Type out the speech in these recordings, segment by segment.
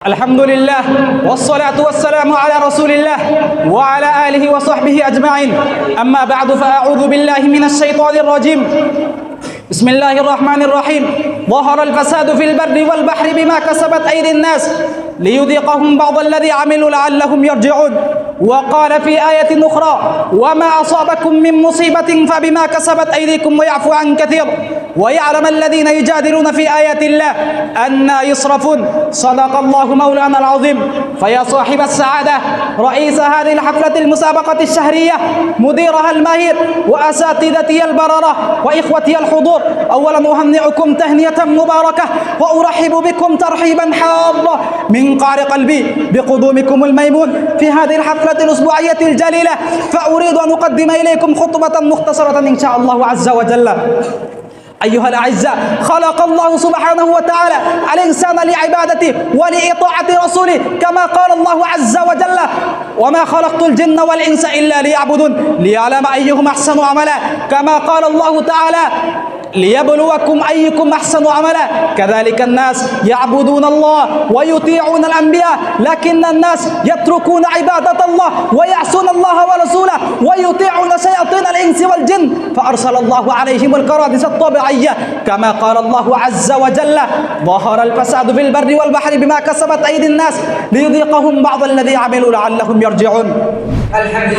الحمد لله والصلاة والسلام على رسول الله وعلى آله وصحبه أجمعين. أما بعد فأعوذ بالله من الشيطان الرجيم. بسم الله الرحمن الرحيم. ظهر الفساد في البر والبحر بما كسبت أيدي الناس ليذيقهم بعض الذي عملوا لعلهم يرجعون. وقال في آية أخرى: وما أصابكم من مصيبة فبما كسبت أيديكم ويعفو عن كثير ويعلم الذين يجادلون في آيات الله أنى يصرفون. صدق الله مولانا العظيم. فيا صاحب السعادة، رئيس هذه الحفلة المسابقة الشهرية، مديرها الماهر، وأساتذتي البررة، وإخوتي الحضور، أولا أهنئكم تهنئة مباركة وأرحب بكم ترحيبا حارا من قعر قلبي بقدومكم الميمون في هذه الحفلة الأسبوعية الجليلة. فأريد أن أقدم إليكم خطبة مختصرة إن شاء الله عز وجل. أيها الأعزاء، خلق الله سبحانه وتعالى الإنسان لعبادته ولإطاعة رسوله، كما قال الله عز وجل: وما خلقت الجن والإنس إلا ليعبدون ليعلم أيهم أحسن عملا. كما قال الله تعالى: ليبلوكم أيكم أحسن عملا. كذلك الناس يعبدون الله ويطيعون الأنبياء، لكن الناس يتركون عبادة الله ويعصون الله ورسوله ويطيعون شياطين الإنس والجن، فأرسل الله عليهم الكرادس الطبيعية. كما قال الله عز وجل: ظهر الفساد في البر والبحر بما كسبت أيدي الناس ليذيقهم بعض الذي عملوا لعلهم يرجعون. الحمد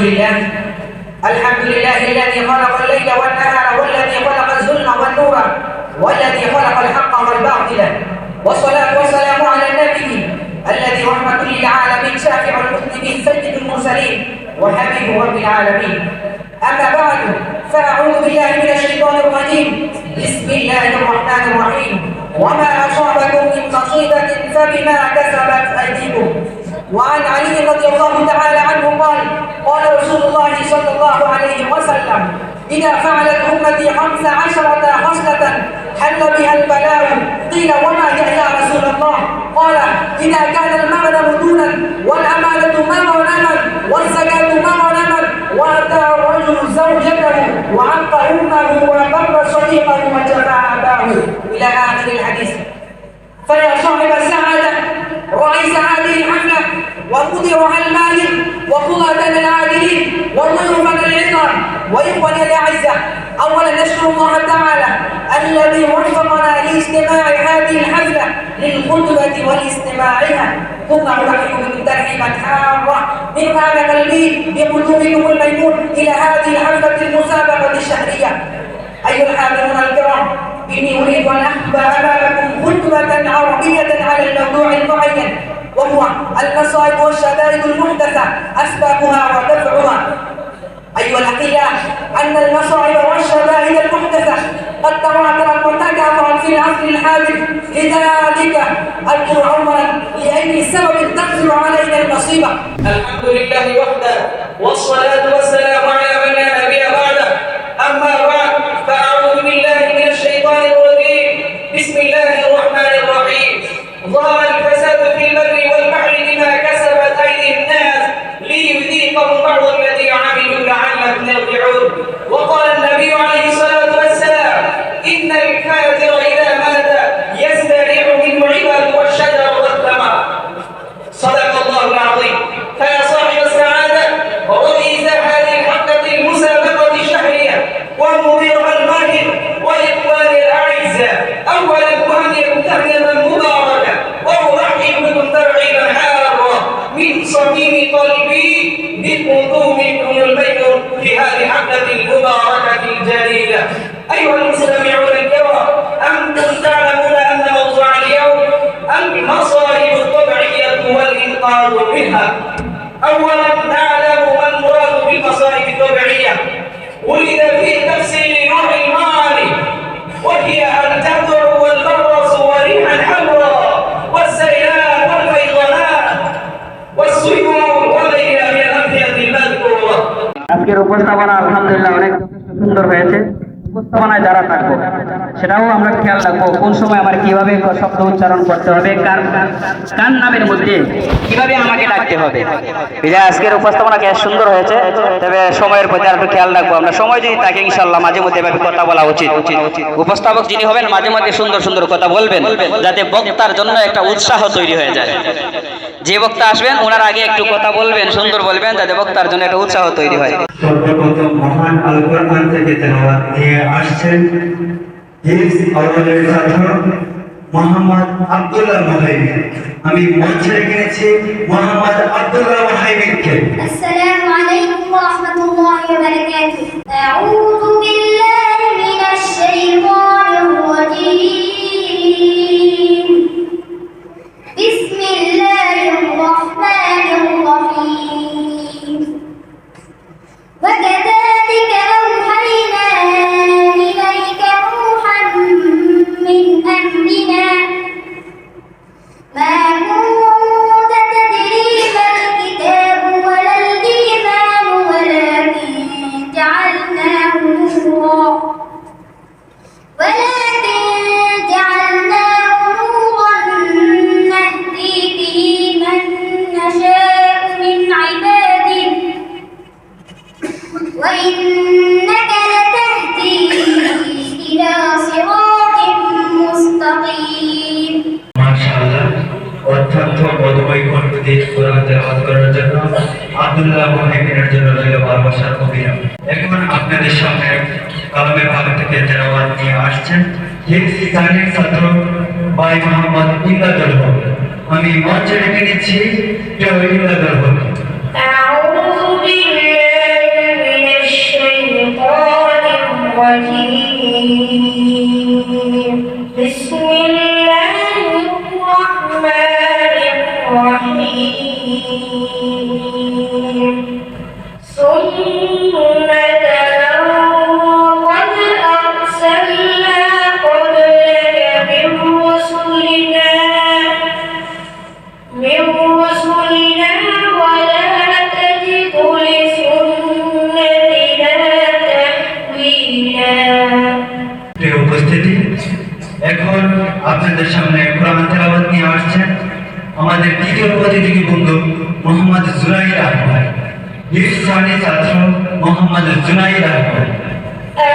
لله الذي خلق الليل والنهار، والذي خلق الظلم والنور، والذي خلق الحق والباطل، والصلاة والسلام على النبي الذي رحمة للعالمين، شافع المذنبين، سيد المرسلين، وحبيب رب العالمين. أما بعد، فأعوذ بالله من الشيطان الرجيم. بسم الله الرحمن الرحيم. وما أصابكم من مصيبة فبما كسبت أيديكم. وعن علي رضي الله تعالى عنه قال: قال رسول الله صلى الله عليه وسلم: إذا فعلت أمتي 15 خصلة حل بها البلاء. قيل: وما هي يا رسول الله؟ قال: إذا كان المغنم دونا، والأمانة مغنما، والزكاة مغنما، وأتى الرجل زوجته، وعق أمه، وبر صديقه، وجفى أباه، إلى آخر الحديث. فيا صاحب السعادة، رئيس هذه الحفلة، ومديرها الماهر، وقضاتنا العادلين، وضيوفنا العظام، وإخواني الأعزاء، أولا نشكر الله تعالى الذي وفقنا لاستماع هذه الحفلة للخطبة والاستماعها، ثم أرحب بكم ترحيبا حارا من قعر قلبي بقدومكم الميمون إلى هذه الحفلة المسابقة الشهرية. أيها الحاضرون الكرام، إني أريد أن أخطب أمامكم خطبة عربية على الموضوع المعين، وهو المصائب والشدائد المحدثة، أسبابها ودفعها. أيها الأخلاء، أن المصائب والشدائد المحدثة قد تواترت وتكاثرت في العصر الحادث، لذلك أذكر عمرا لأي سبب تنزل علينا المصيبة. الحمد لله وحده، والصلاة والسلام على من لا نبي بعده. أما بعد، فأعوذ بالله من الشيطان الرجيم. بسم الله الرحمن الرحيم. ظهر الفساد في البر والبحر بما كسبت أيدي الناس ليذيقهم بعض الذي عملوا لعلهم يرجعون. وقال النبي عليه الصلاة والسلام: إن الكافر إذا مات يزدرع منه عباد والشجر والثمر. صدق الله العظيم. فيا صاحب السعادة، رئيس هذه الحفلة المسابقة الشهرية، ومديرها الماهر، وإخواني الأعزاء، أولا أهنئكم تهنئة مباركة وأرحب بكم ترحيبا حارا من صميم قلبي بقدومكم الميمون في هذه الحفلة المباركة الجليلة. أيها المستمعون الكرام، أنتم تعلمون أن موضوع اليوم المصائب الطبيعية والإنقاذ منها. أولا نعلم ما المراد بالمصائب الطبيعية. ولد في تفسير نوح المعاني، وهي أن تهدر والبرص وريحا حمراء والسيلان والفيضانات والسيول وغيرها من الأمثلة المذكورة. আজকের উপস্থাপনা আলহামদুলিল্লাহ অনেক সুন্দর হয়েছে। উপস্থাপনায় যারা থাকবো সেটাও আমরা খেয়াল রাখবো, কোন সময় আমার কিভাবে শব্দ উচ্চারণ করতে হবে, কার নামের মধ্যে কিভাবে আমাকে ডাকতে হবে। বিধায় আজকের উপস্থাপনা সুন্দর হয়েছে, তবে সময়ের প্রতি আর একটু খেয়াল রাখবো আমরা। সময় যদি থাকে ইনশাল্লাহ মাঝে মধ্যে এভাবে কথা বলা উচিত। উপস্থাপক যিনি হবেন মাঝে মধ্যে সুন্দর সুন্দর কথা বলবেন, যাতে বক্তার জন্য একটা উৎসাহ তৈরি হয়ে যায়। যে বক্তা আসবেন ওনার আগে একটু কথা বলবেন, সুন্দর বলবেন, যাতে বক্তার জন্য একটা উৎসাহ তৈরি হয়। সর্বপ্রথম মহান আল কোরআন থেকে তেলাওয়াত নিয়ে আসছেন হিফজ আউয়ালের ছাত্র মোহাম্মদ আব্দুল্লাহ মুহাইমিন। আমি মঞ্চে রেখেছি মোহাম্মদ আব্দুল্লাহ মুহাইমিনকে। السلام عليكم ورحمة الله وبركاته. أعوذ بالله من الشيطان الرجيم. بسم الله الرحمن الرحيم. وكذلك أوحينا إليك روحا من أمرنا ما كنت تدري ما الكتاب ولا الإيمان ولكن جعلناه نورا نهدي به من نشاء من عبادنا وإنك لتهدي إلى صراط مستقيم. মাশাআল্লাহ, অত্যন্ত মধুময় কণ্ঠ দিয়ে কোরআন তেলাওয়াত করার জন্য আব্দুল্লাহ মুহাইমিনের জন্য রইল ভালোবাসার অভিনব। এখন আপনাদের সামনে কালামে পাক থেকে তেলাওয়াত নিয়ে আসছেন হিফজ সানির ছাত্র ভাই মোহাম্মদ ইমদাদুল হক। আমি মঞ্চে রেখে নিচ্ছি ইমদাদুল হক। أعوذ بالله من الشيطان الرجيم. بسم الله الرحمن الرحيم. سنة من قد أرسلنا قبلك من رسلنا ولا تجد لسنتنا تحويلا. প্রিয় উপস্থিতি, এখন আপনাদের সামনে কোরআন তেলাওয়াত নিয়ে আসছেন আমাদের দ্বিতীয় প্রতিযোগী বন্ধু মোহাম্মদ জুনাইদ আহমদ। হিফজ সানির ছাত্র মোহাম্মদ জুনাইদ আহমদ।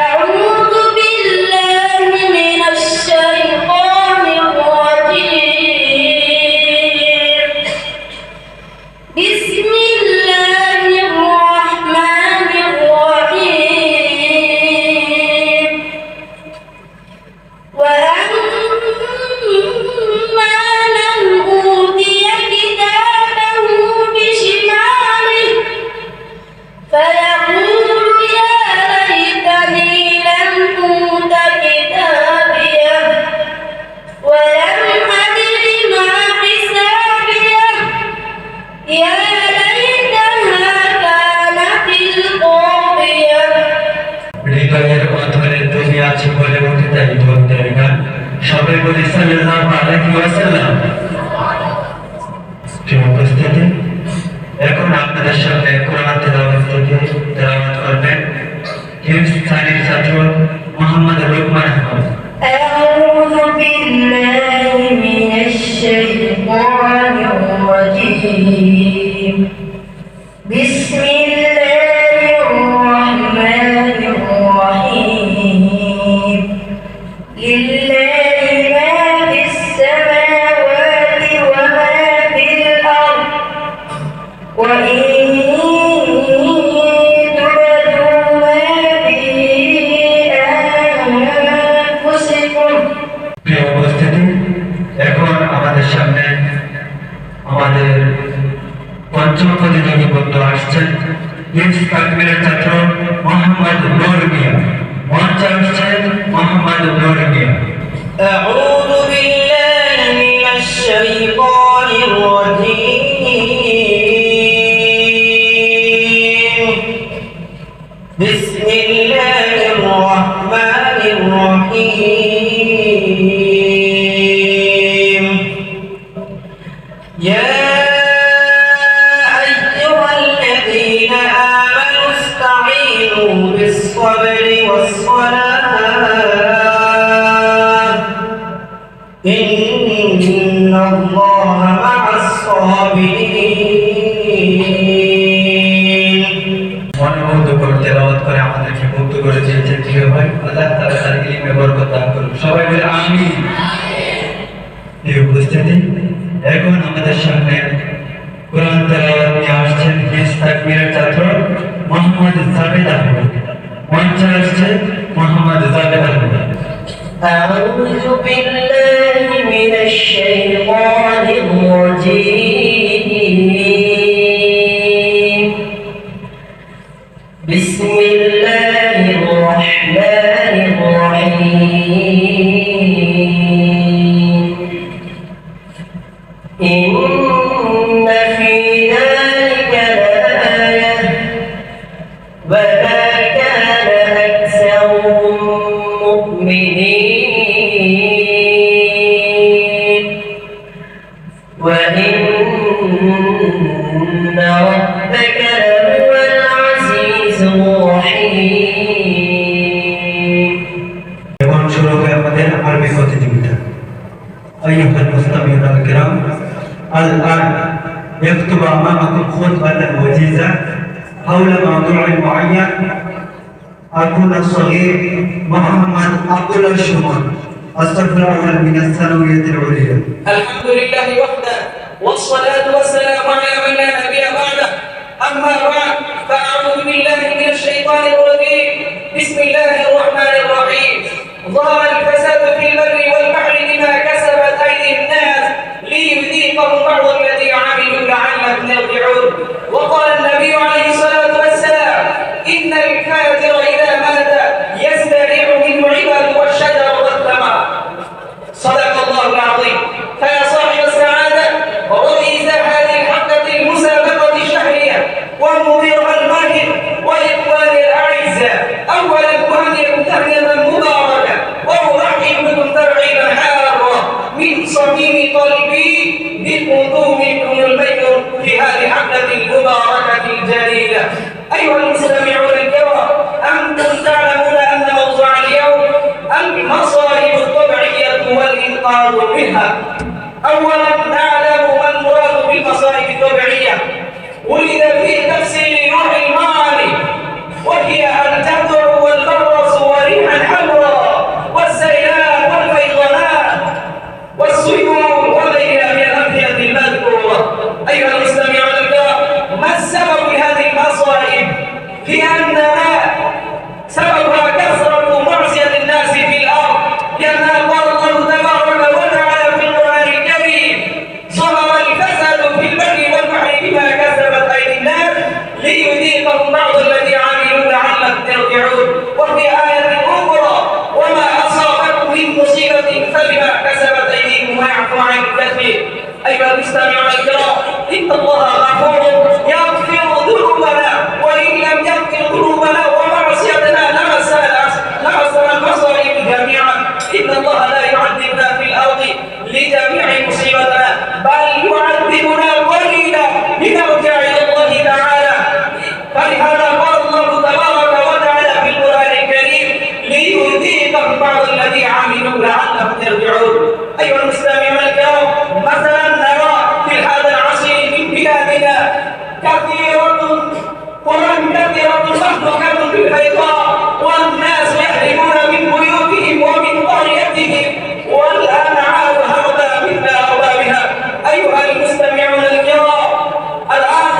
أعوذ بالله من الشيطان الرجيم. بسم الله الرحمن الرحيم. وأما من أوتي كتابه بشماله فيقول يا ليتني لم أوت كتابيه ولم أدر ما حسابيه يا ليتها كانت القاضية. হৃদয়ের অন্তরে তুমি আছো বলে উঠে তাই ভক্তের গান, সবাই বলি সাল্লাল্লাহু আলাইহি ওয়াসাল্লাম। প্রিয় উপস্থিতি, এখন আপনাদের সামনে কোরআন তেলাওয়াত করবেন হিফজ সানির ছাত্র মোহাম্মদ লুকমান আহমদ। أعوذ بالله من الشيطان الرجيم. بسم الله الرحمن الرحيم. لله ما في السماوات وما في الأرض وإن تبدوا ما في أنفسكم. প্রিয় উপস্থিতি, এখন আমাদের সামনে আমাদের পঞ্চম প্রতিযোগী বন্ধু আসছেন হিফজ তাকবীরের ছাত্র মোহাম্মদ নূর মিয়া। মঞ্চে আসছেন মোহাম্মদ নূর মিয়া। أعوذ بالله من الشيطان الرجيم. بسم الله الرحمن الرحيم. يا أيها الذين آمنوا استعينوا بالصبر والصلاة إن الله مع الصابرين মনোমুগ্ধ করে তেলাওয়াত করে আমাদেরকে মুগ্ধ করে দিয়েছেন প্রিয় ভাই। আল্লাহ তাআলা তার ইলমে বরকত দান করুন। সবাই বলে আমিন। এই উপস্থিতি এখন আমাদের সামনে কোরআন তেলাওয়াত নিয়ে আসছেন হিজ তাকবীরের ছাত্র মোহাম্মদ জাবেদ আহমেদ। মঞ্চে আসছে মোহাম্মদ জাবেদ আহমেদ। أعوذ بالله من الشيطان الرجيم بسم الله الرحمن الرحيم إن في ذلك لآية وما كان أكثرهم مؤمنين وإن ربك لهو العزيز الرحيم এখন শুরু হবে আমাদের আরবি প্রতিযোগিতা। أيها المستمعون الكرام، الآن يكتب أمامكم خطبة وجيزة حول موضوع معين. أكون الصغير محمد عبد الله الشمال، الصف الأول من الثانوية العليا. الحمد لله وحده والصلاة والسلام على من لا نبي بعده. أما بعد فأعوذ بالله من الشيطان الرجيم. بسم الله الرحمن الرحيم. ظهر الفساد في البر والبحر بما كسبت أيدي الناس ليذيقهم بعض الذي عملوا لعلهم يرجعون. وقال النبي عليه الصلاة والسلام: إن الكافر إذا مات يزدرع منه عباد والشجر والثمر. صدق الله العظيم. فيا صاحب السعادة، رئيس هذه الحلقة المسابقة الشهرية ومديرها الماهر وإخواني الأعزاء، أولا أهنئكم تهنئة مباركة وأرحب بكم ترحيبا حارا من صميم قلبي بقدومكم الميت في هذه الحلقة المباركة الجليلة. أيها المستمعون الكرام، أنتم تعلمون أن موضوع اليوم المصائب الطبيعية والإنقاذ منها. أولا نعلم ما المراد بالمصائب الطبيعية. ولد في تفسير نوح المعاني، وهي الجذع والبرص وريحا حمراء والسيلان والفيضانات والسيول وغيرها من الأمثلة المذكورة. أيها المستمعون الكرام، ما السبب لهذه المصائب؟ لأننا سببها كثرة معصية الناس في الأرض، لأنها قال الله تبارك وتعالى في القرآن الكريم: ظهر الفساد في البر والبحر بما كسبت أيدي الناس ليذيقهم بعض الذي عملوا لعلهم يرجعون. وفي آية أخرى: وما أصابكم من مصيبة فبما كسبت أيديكم ويعفو عن كثير. أيها المستمعون الكرام، إن الله غفور يغفر ذنوبنا، وإن لم يغفر ذنوبنا ومعصيتنا لمسنا المصائب جميعا. إن الله لا يعذبنا في الأرض لجميع مصيبتنا، بل يعذبنا قليلا لنرجع إلى الله تعالى. فلهذا قال الله تبارك وتعالى في القرآن الكريم: ليذيقهم بعض الذي عملوا لعلهم يرجعون. أيها المستمعون الكرام، مثلا نرى في هذا العصر من بلادنا قرى كثيرة مخلوقة بالبيضاء، والناس يهربون من بيوتهم ومن قريتهم، والأنعام هربا مثل أربابها. أيها المستمعون الكرام، الآن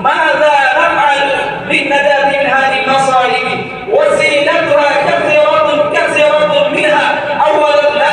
ماذا نفعل للنجاة من هذه المصائب؟ وسيلتها كثيرة منها. أولا لا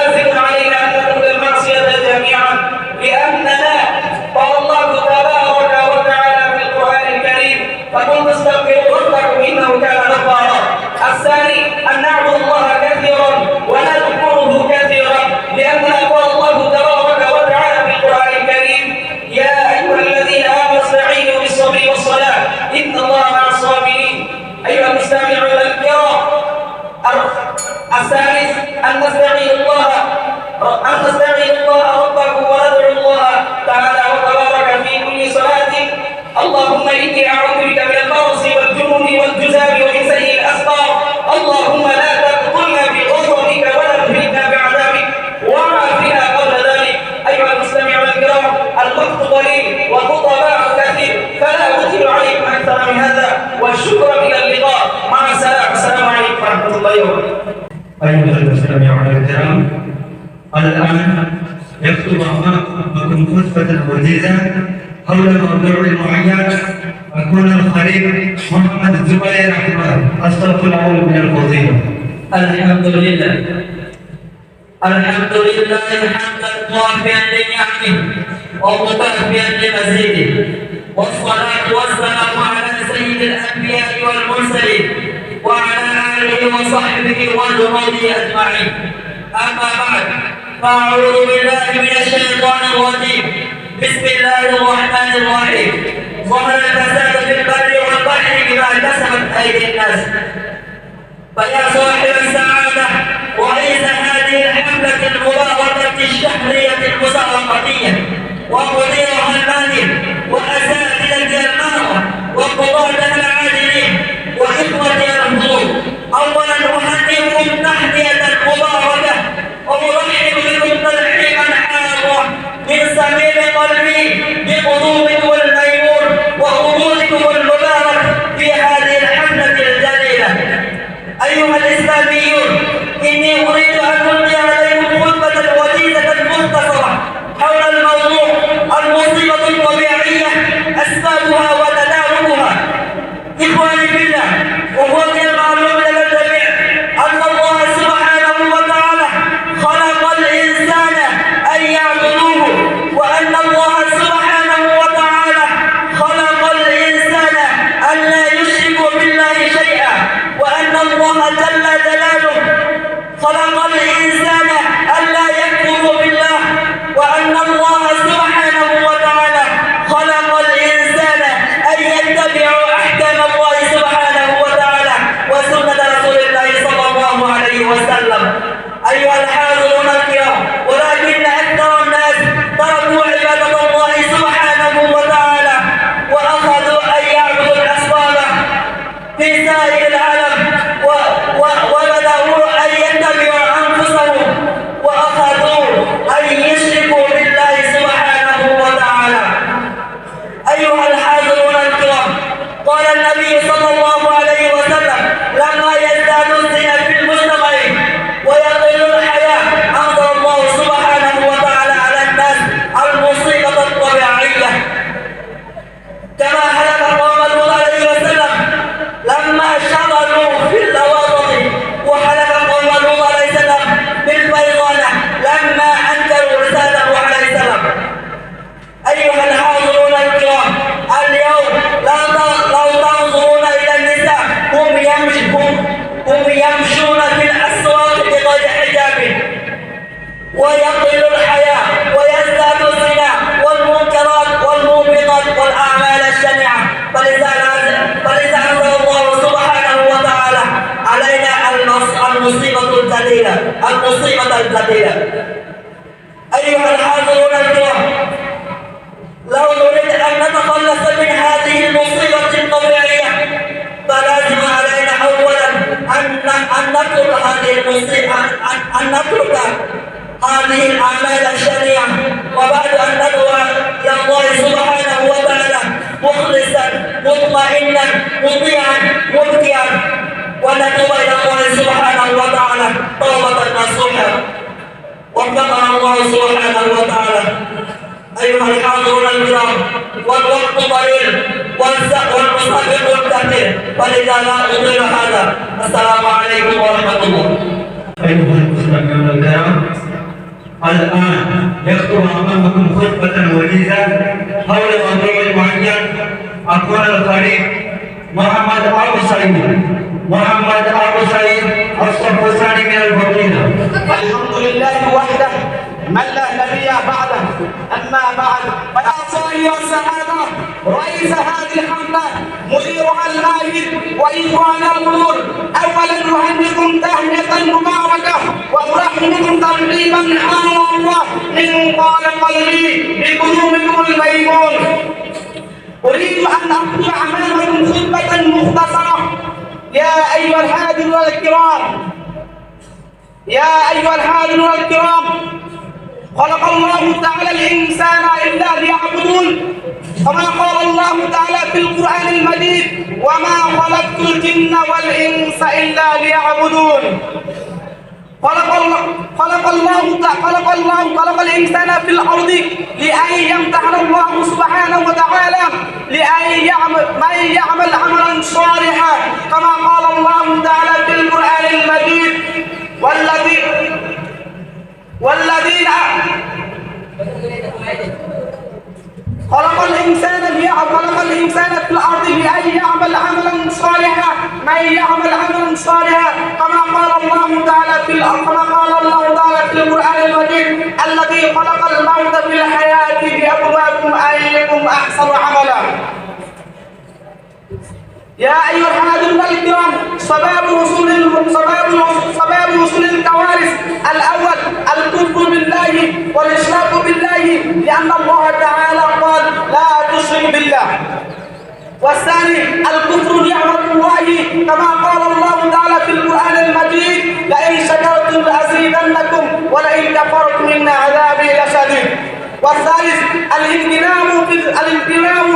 شكرا إلى اللقاء مع السلامة. السلام عليكم ورحمة الله وبركاته. أيها المستمعون الكرام، الآن يخطب أمامكم خطبة وجيزة حول موضوع معين. أكون الخليل محمد الزبير أحمد أستغفر الله من الفضيلة. الحمد لله حمدا وافيا لنعمه ومكافئا لمزيده، والصلاة والسلام على سيد الأنبياء والمرسلين وعلى آله وصحبه وجنوده أجمعين. أما بعد، فأعوذ بالله من الشيطان الرجيم. بسم الله الرحمن الرحيم. ظهر الفساد في البر والبحر بما كسبت أيدي الناس. فيا صاحب السعادة، وليس هذه الحملة المباركة الشهرية المسابقاتية ومديرها الماهر وأساتذتها المهرة وقضاتها العادلين وإخوتها الحضور، أولا أهنئكم تحية مباركة وأرحب بكم ترحيبا حارا من صميم قلبي بقدومكم الميمون وحضوركم المبارك في هذه الحملة الجليلة. أيها الإسلاميون، إني أريد أن ألقي عليكم خطبة وجيزة مختصرة حول الموضوع المصيبة الطبيعية أسبابها وتداعيها. إخواني في الله، وهو من المعلوم لدى الجميع أن الله سبحانه وتعالى خلق الإنسان أن يعبدوه، وأن الله سبحانه وتعالى خلق الإنسان أن لا يشركوا بالله شيئا، وأن الله جل جلاله خلق الإنسان ألا يكفروا بالله، وأن الله سبحانه وتعالى خلق الإنسان أن يتبعوا أحكام الله سبحانه وتعالى وسنة رسول الله صلى الله عليه وسلم. أيها الحاضرون الكرام، ولكن أكثر الناس تركوا عبادة الله سبحانه وتعالى وأخذوا أن يعبدوا الأصنام في سائر العالم، وبدأوا أن يتبعوا أنفسهم وأخذوا أن يشركوا بالله سبحانه وتعالى. أيها الحاضرون الكرام، قال النبي صلى الله عليه وسلم: لما يزداد الزنا في المجتمع ويقل الحياة، أنزل الله سبحانه وتعالى على الناس المصيبة الطبيعية. كما هلك قوم لوط عليه وسلم لما شغلوا في اللواطن، وهلك قوم لوط عليه السلام بالبيضانة لما أنكروا رسالة نوح عليه السلام. أيها الحاضرون الكرام، اليوم لو تنظرون إلى النساء هم يمشون في الأسواق بغير حجاب، ويقل الحياة ويزداد الزنا والمنكرات والموبقات والأعمال الشنيعة. فلذا أنزل الله سبحانه وتعالى علينا المصيبة الجليلة. أيها الحاضرون الكرام، لو نريد أن نتخلص من هذه المصيبة الطبيعية فلازم علينا أولا أن نترك هذه الأعمال الشنيعة، وبعد أن ندعو إلى الله سبحانه وتعالى مخلصا مطمئنا مطيعا مبكيا، ونتوب إلى الله سبحانه وتعالى توبة نصوحا. وفقنا الله سبحانه وتعالى. أيها الحاضرون الكرام، والوقت قليل والمسابق كثير، فلذا لا أطيل هذا. السلام عليكم ورحمة الله. أيها المستمعون الكرام، الآن يخطب أمامكم خطبة وجيزة حول موضوع معين. أكون الخليل محمد أبو سعيد الصف الثاني من الفضيلة. الحمد لله وحده من لا نبي بعده. أما بعد، فيا صاحب السعادة، رئيس هذه الحملة، مديرها الماهر، وإخواننا الحضور، أولا أهنئكم تهنئة مباركة وأرحبكم ترحيبا حارا من قال قلبي بقدومكم الميمون. أريد أن أقول أمامكم خطبة مختصرة. يا أيها الحاضرون الكرام، خلق الله تعالى الإنسان إلا ليعبدون، كما قال الله تعالى في القرآن المجيد: وما خلقت الجن والإنس إلا ليعبدون خلق الإنسان في الأرض لأن يمتحن الله سبحانه وتعالى لأن يعمل عملا صالحا كما قال الله تعالى في القرآن المجيد والذين خلق الإنسان في الأرض لأن يعمل عملا صالحا من يعمل عملا صالحا كما قال الله تعالى في القرآن المجيد الذي خلق الموت في الحياة ليبلوكم أيكم أحسن عملا. يا أيها الحاضرون الكرام، سبب وصول الكوارث الأول الكفر بالله والإشراك بالله لأن الله تعالى قال لا تشرك بالله. والثاني الكفر نعمة الله كما قال الله تعالى في القرآن المجيد لئن شكرتم لأزيدنكم ولئن كفرتم إن عذابي لشديد. والثالث الامتنان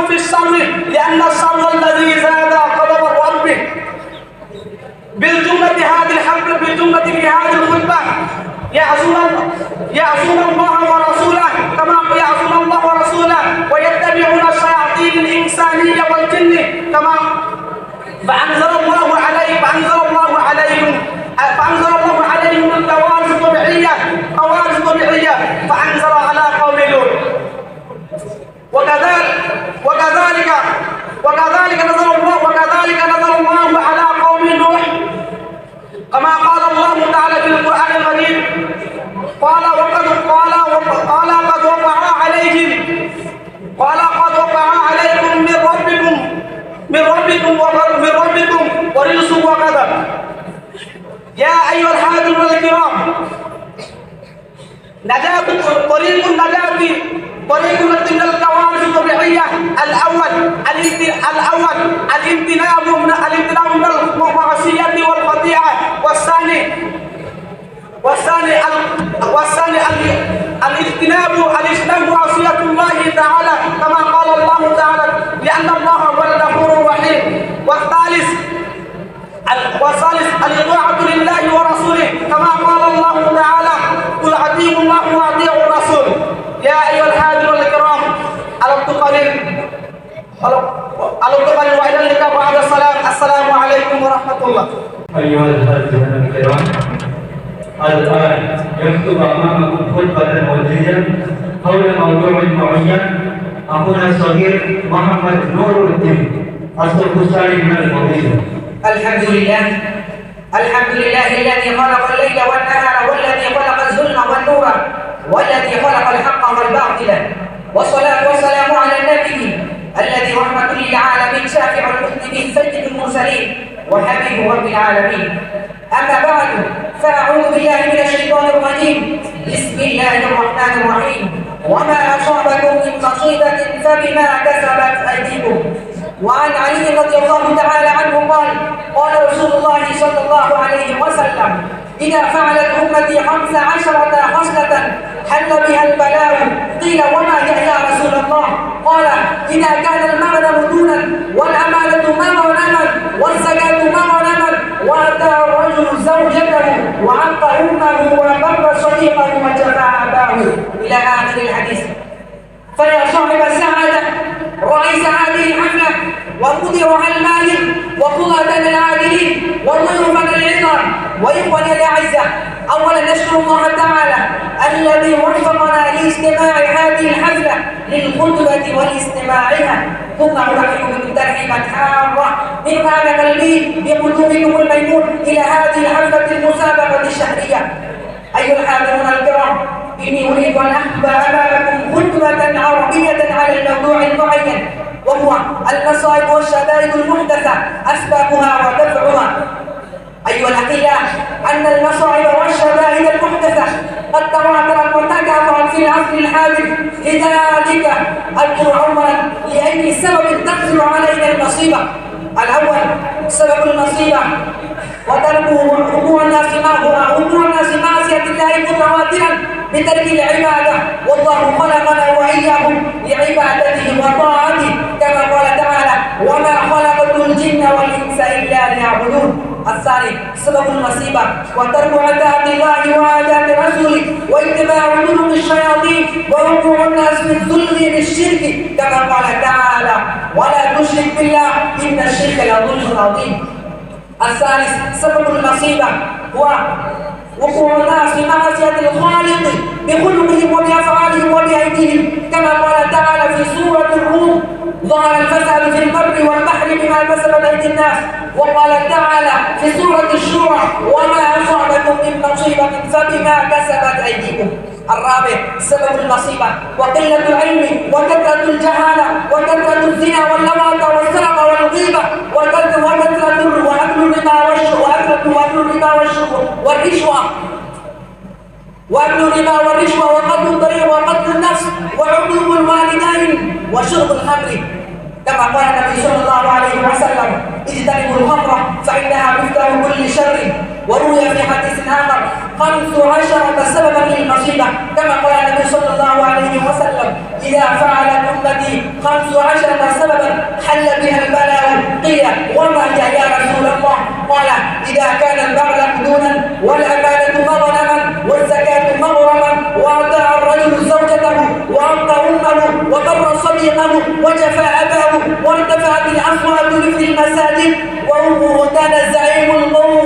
في الشر لأن الشر الذي زاد غضب ربه. بالجملة في هذه الخطبة يعصون الله ورسوله ويتبعون الشياطين الإنسانية والجن كما فأنزل الله عليهم الكوارث الطبيعية فأنزل على قوم لوط. وكذلك نزل الله على قوم نوح كما قال الله تعالى في القرآن المجيد قال قد وقع عليكم من ربكم ورجس وغضب. يا أيها الحاضرون الكرام، طريق النجاة من الكوارث الطبيعية الأول الامتناع من المعصية والخطيئة. والثاني الاجتناب معصية الله تعالى كما قال الله تعالى لأن الله هو الغفور الرحيم. والثالث الإطاعة لله ورسوله كما قال الله تعالى قل أطيعوا الله وأطيعوا الرسول. يا أيها الحاضرون الكرام، ألم تقل وإلى اللقاء بعد السلام. السلام عليكم ورحمة الله. أيها الحاضرون الكرام، الآن يكتب أمامكم خطبة موجية حول موضوع معين. أخونا الصغير محمد نور الدين السرقسطاني من المدينة. الحمد لله الذي خلق الليل والنهار والذي خلق الظلم والنور والذي خلق الحق والباطل. والصلاة والسلام على النبي الذي رحمة للعالمين شافع المذنبين سيد المرسلين وحبيب رب العالمين. أما بعد فأعوذ بالله من الشيطان الرجيم. بسم الله الرحمن الرحيم. وما أصابكم من مصيبة فبما كسبت أيديكم. وعن علي رضي الله تعالى عنه قال رسول الله صلى الله عليه وسلم إذا فعلت أمتي 15 خصلة حل بها البلاء. قيل وما هي يا رسول الله؟ قال إذا كان المغنم دونا والأمانة مغنما والزكاة مغنما وأتى الرجل زوجته وعق أمه وبر صديقه وجفى أباه إلى آخر الحديث. فيا صاحب السعادة رئيس هذه الحفلة ومديرها المالك وقضاة العادلين وضيوفنا العظام وإخواني الأعزاء، أولا نشكر الله تعالى الذي وفقنا لاستماع هذه الحفلة للخطبة والاستماعها، ثم أرحب بكم ترحيبا حارة من كان قلبي بقلوبكم الميمون إلى هذه الحفلة المسابقة الشهرية. أيها الحاضرون الكرام، إني أريد أن أخطب أمامكم خطبة عربية على الموضوع المعين وهو المصائب والشدائد المحدثة أسبابها ودفعها. أيها الأخلاء، أن المصائب والشدائد المحدثة قد تواترت وتكاثرت في العصر الحادث، لذلك أذكر أولا لأي سبب تنزل علينا المصيبة. الأول سبب المصيبة وتركه وقوع الناس معصية الله متواترا بترك العبادة، والله خلقنا وإياهم لعبادته وطاعته كما قال تعالى وما خلقت الجن يعبدون. الثاني سبب المصيبة وترك عداء الله وعداء رسوله واتباع طرق الشياطين ووقوع الناس في الظلم بالشرك كما قال تعالى ولا تشرك بالله إن الشرك لظلم عظيم. الثالث سبب المصيبة هو وقوع الناس في معصية الخالق بخلقهم وبأفعالهم وبأيديهم كما قال تعالى في سورة الروم ظهر الفساد في البر والبحر بما كسبت أيدي الناس. وقال تعالى في سورة الشورى وما أصابكم من مصيبة فبما كسبت أيديكم. الرابع سبب المصيبة وقلة العلم وكثرة الجهالة وكثرة الزنا واللواط والسرقة والغيبة وأكل الربا والرشوة وقتل الطريق وقتل النفس وعقوق الوالدين وشرب الخمر كما قال النبي صلى الله عليه وسلم اجتنبوا الخمر فإنها مفتاح كل شر. وروي في حديث آخر 15 سببا للمصيبة كما قال النبي صلى الله عليه وسلم إذا فعلت أمتي 15 سببا حل بها البلاء. قيل وما هي يا رسول الله؟ قال إذا كان البغل مدونا والأمانة مظلما والزكاة مغرما وأطاع الرجل زوجته وأعطى أمه وبر صديقه وجفى أباه وارتفعت الأصوات في المساجد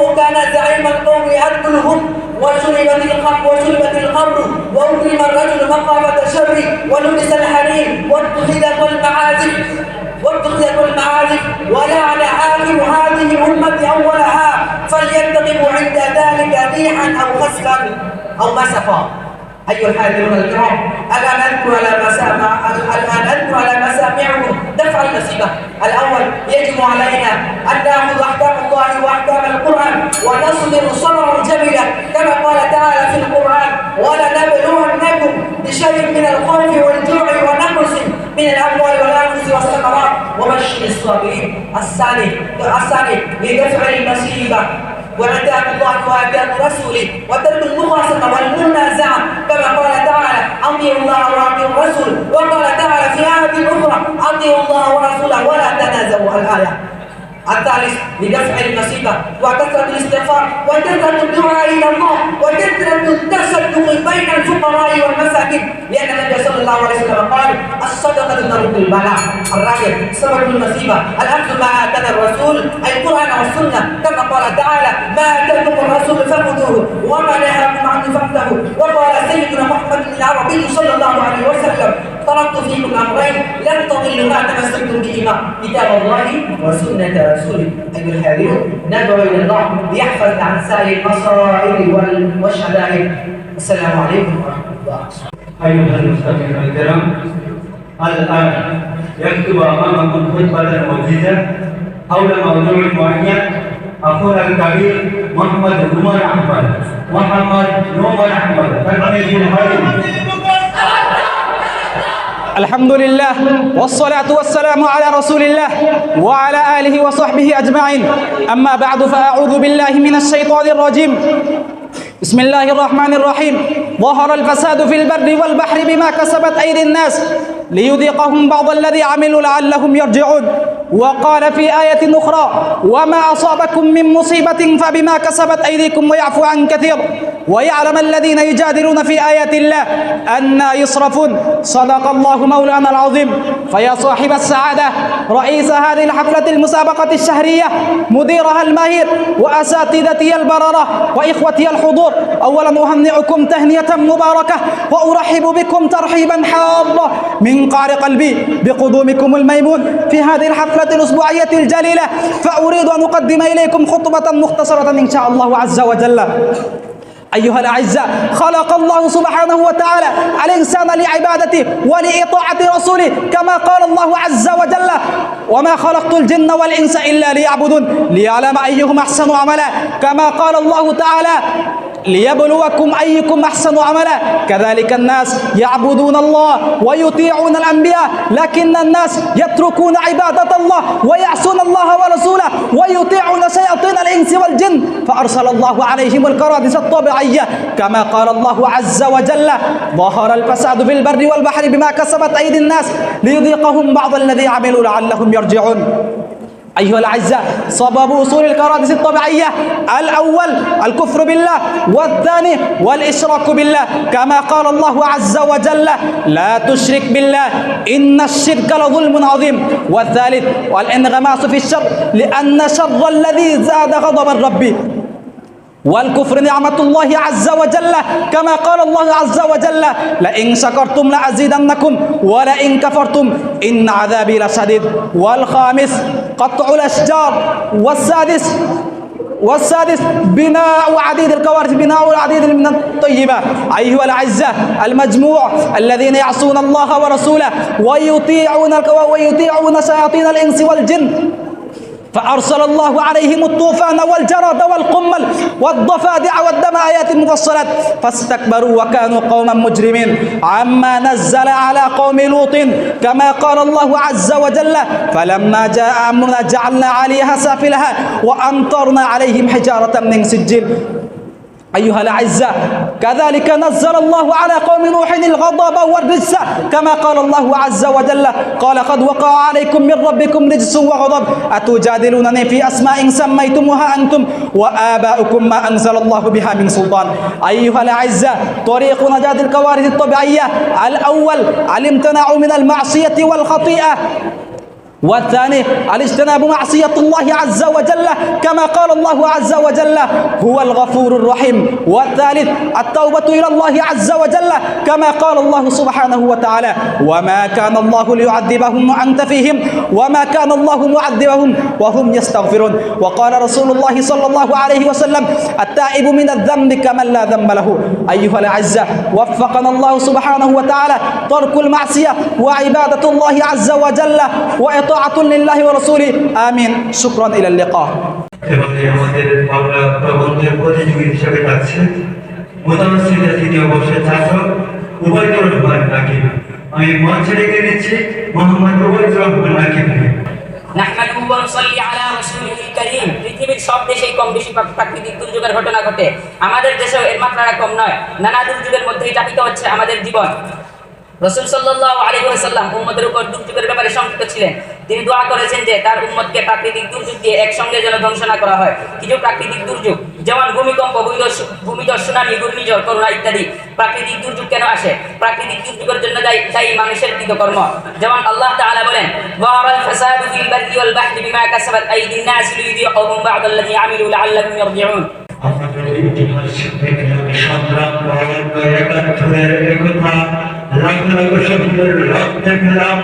وكان زعيم القوم يأكلهم وشربت الخمر وأكرم الرجل مخافة شر ولبس الحرير واتخذت المعازف ولعن آخر هذه الأمة أولها فليتقوا عند ذلك ريحا أو خسفا أو مسفا. أيها الحاضرون الكرام الآن أذكر على مسامعكم دفع المصيبة. الأول يجب علينا أن نأخذ أحكام الله وأحكام القرآن ونصبر صبرا جميلا كما قال تعالى في القرآن ولنبلونكم بشيء من الخوف والجوع ونقص من الأموال والأنفس والثمرات وبشر الصابرين. الثاني لدفع المصيبة وعتاب الله وعتاب رسوله وترك المخاصمة والمنازعة كما قال تعالى أطيعوا الله وأطيعوا الرسول. وقال تعالى في آية أخرى أطيعوا الله ورسوله ولا تنازعوا. الآية. الثالث لدفع المصيبة وكثرة الاستغفار وكثرة الدعاء إلى الله وكثرة التصدق بين الفقراء والمساكين لأن النبي صلى الله عليه وسلم قال الصدقة ترد البلاء. الرابع سبب المصيبة الأخذ ما آتانا الرسول أي القرآن والسنة كما قال تعالى ما آتاكم الرسول فخذوه وما نهاكم عنه فانتهوا. وقال سيدنا محمد العربي صلى الله عليه وسلم تركت فيكم أمرين لن تضلوا ما تمسكتم بهما كتاب الله وسنة رسوله. أيها الحاضرون ندعو إلى الله ليحفظ عن سائر المصائب والشدائد. السلام عليكم ورحمة الله. أيها المستمعون الكرام الآن يكتب أمامكم خطبة موجزة حول موضوع معين أخونا الكبير محمد نومان أحمد الحمد لله والصلاة والسلام على رسول الله وعلى آله وصحبه أجمعين. أما بعد فأعوذ بالله من الشيطان الرجيم. بسم الله الرحمن الرحيم. ظهر الفساد في البر والبحر بما كسبت أيدي الناس ليذيقهم بعض الذي عملوا لعلهم يرجعون. وقال في آية أخرى وما أصابكم من مصيبة فبما كسبت أيديكم ويعفو عن كثير ويعلم الذين يجادلون في آيات الله أنى يصرفون. صدق الله مولانا العظيم. فيا صاحب السعادة رئيس هذه الحفلة المسابقة الشهرية مديرها الماهر وأساتذتي البررة وإخوتي الحضور أولا أهنئكم تهنئة مباركة وأرحب بكم ترحيبا حارا من قعر قلبي بقدومكم الميمون في هذه الحفلة الأسبوعية الجليلة. فأريد أن أقدم إليكم خطبة مختصرة إن شاء الله عز وجل. أيها الأعزاء خلق الله سبحانه وتعالى الإنسان لعبادته ولإطاعة رسوله كما قال الله عز وجل وما خلقت الجن والإنس إلا ليعبدون ليعلم أيهم أحسن عملا كما قال الله تعالى ليبلوكم أيكم أحسن عملا. كذلك الناس يعبدون الله ويطيعون الأنبياء لكن الناس يتركون عبادة الله ويعصون الله ورسوله ويطيعون شياطين الإنس والجن فأرسل الله عليهم الكرادس الطبيعية كما قال الله عز وجل ظهر الفساد في البر والبحر بما كسبت أيدي الناس ليذيقهم بعض الذي عملوا لعلهم يرجعون. أيها الأعزاء، سبب وصول الكوارث الطبيعية الأول الكفر بالله، والثاني والإشراك بالله، كما قال الله عز وجل: لا تشرك بالله إن الشرك لظلم عظيم. والثالث والانغماس في الشر، لأن شر الذي زاد غضب الرب والكفر نعمة الله عز وجل، كما قال الله عز وجل: لئن شكرتم لأزيدنكم ولئن كفرتم إن عذابي لشديد. والخامس قطع الأشجار. والسادس بناء عديد الكوارث، بناء العديد من الطيبات. أيها الأعزاء، المجموع الذين يعصون الله ورسوله ويطيعون شياطين الإنس والجن، فأرسل الله عليهم الطوفان والجراد والقمل والضفادع والدم آيات مفصلات، فاستكبروا وكانوا قوما مجرمين عما نزل على قوم لوط، كما قال الله عز وجل: فلما جاء أمرنا جعلنا عليها سافلها وأمطرنا عليهم حجارة من سجيل. أيها الأعزاء، كذلك نزل الله على قوم نوح الغضب والرجس، كما قال الله عز وجل: قال قد وقع عليكم من ربكم رجس وغضب أتجادلونني في أسماء سميتموها أنتم وآباؤكم ما أنزل الله بها من سلطان. أيها الأعزاء، طريق نجاة الكوارث الطبيعية الأول الامتناع من المعصية والخطيئة، والثاني الاجتناب معصية الله عز وجل، كما قال الله عز وجل: هو الغفور الرحيم. والثالث التوبة إلى الله عز وجل، كما قال الله سبحانه وتعالى: وما كان الله ليعذبهم وأنت فيهم وما كان الله معذبهم وهم يستغفرون. وقال رسول الله صلى الله عليه وسلم: التائب من الذنب كمن لا ذنب له. أيها الأعزاء، وفقنا الله سبحانه وتعالى ترك المعصية وعبادة الله عز وجل وإطاعة لله ورسوله. آمين. شكرا. إلى اللقاء. এবারে আমাদের বাংলা প্রবন্ধের প্রতিযোগী হিসেবে থাকছে মোতামসিদের তৃতীয় বর্ষের ছাত্র উবাইদুর রহমান নাকিব। আমি মঞ্চে ডেকে নিচ্ছি মোহাম্মদ উবাইদুর রহমান নাকিব। নাহমাদুহু ওয়া নুসাল্লি আলা রাসূলিল কারীম। পৃথিবীর সব দেশেই কম বেশি প্রাকৃতিক দুর্যোগের ঘটনা ঘটে, আমাদের দেশেও এর মাত্রাটা কম নয়। নানা দুর্যোগের মধ্যেই যাপিত হচ্ছে আমাদের জীবন। রাসূল সাল্লাল্লাহু আলাইহি ওয়াসাল্লাম উম্মতের উপর দুর্যোগের ব্যাপারে শঙ্কিত ছিলেন। তিনি দোয়া করেছেন যে তার উম্মতকে প্রাকৃতিক দুর্যোগ দিয়ে একসঙ্গে যেন ধ্বংস না করা হয়। কিছু প্রাকৃতিক দুর্যোগ যেমন ভূমিকম্প, ভূমিধস, সুনামি, ঘূর্ণিঝড়, করোনা ইত্যাদি। প্রাকৃতিক দুর্যোগ কেন আসে? প্রাকৃতিক দুর্যোগের জন্য দায়ী মানুষের কৃতকর্ম। যেমন আল্লাহ তাআলা বলেন: যাহারাল ফাসাদু ফিল বাররি ওয়াল বাহরি বিমা কাসাবাত আইদিন নাস লিয়ুযিকাহুম বা'দাল্লাযী আমিলু লাআল্লাহুম ইয়ারজিউন। আমাদের ইতিহাস দেখলাম সংগ্রাম একাত্তরের একতা, লাখ লাখ শহীদের রক্ত দেখলাম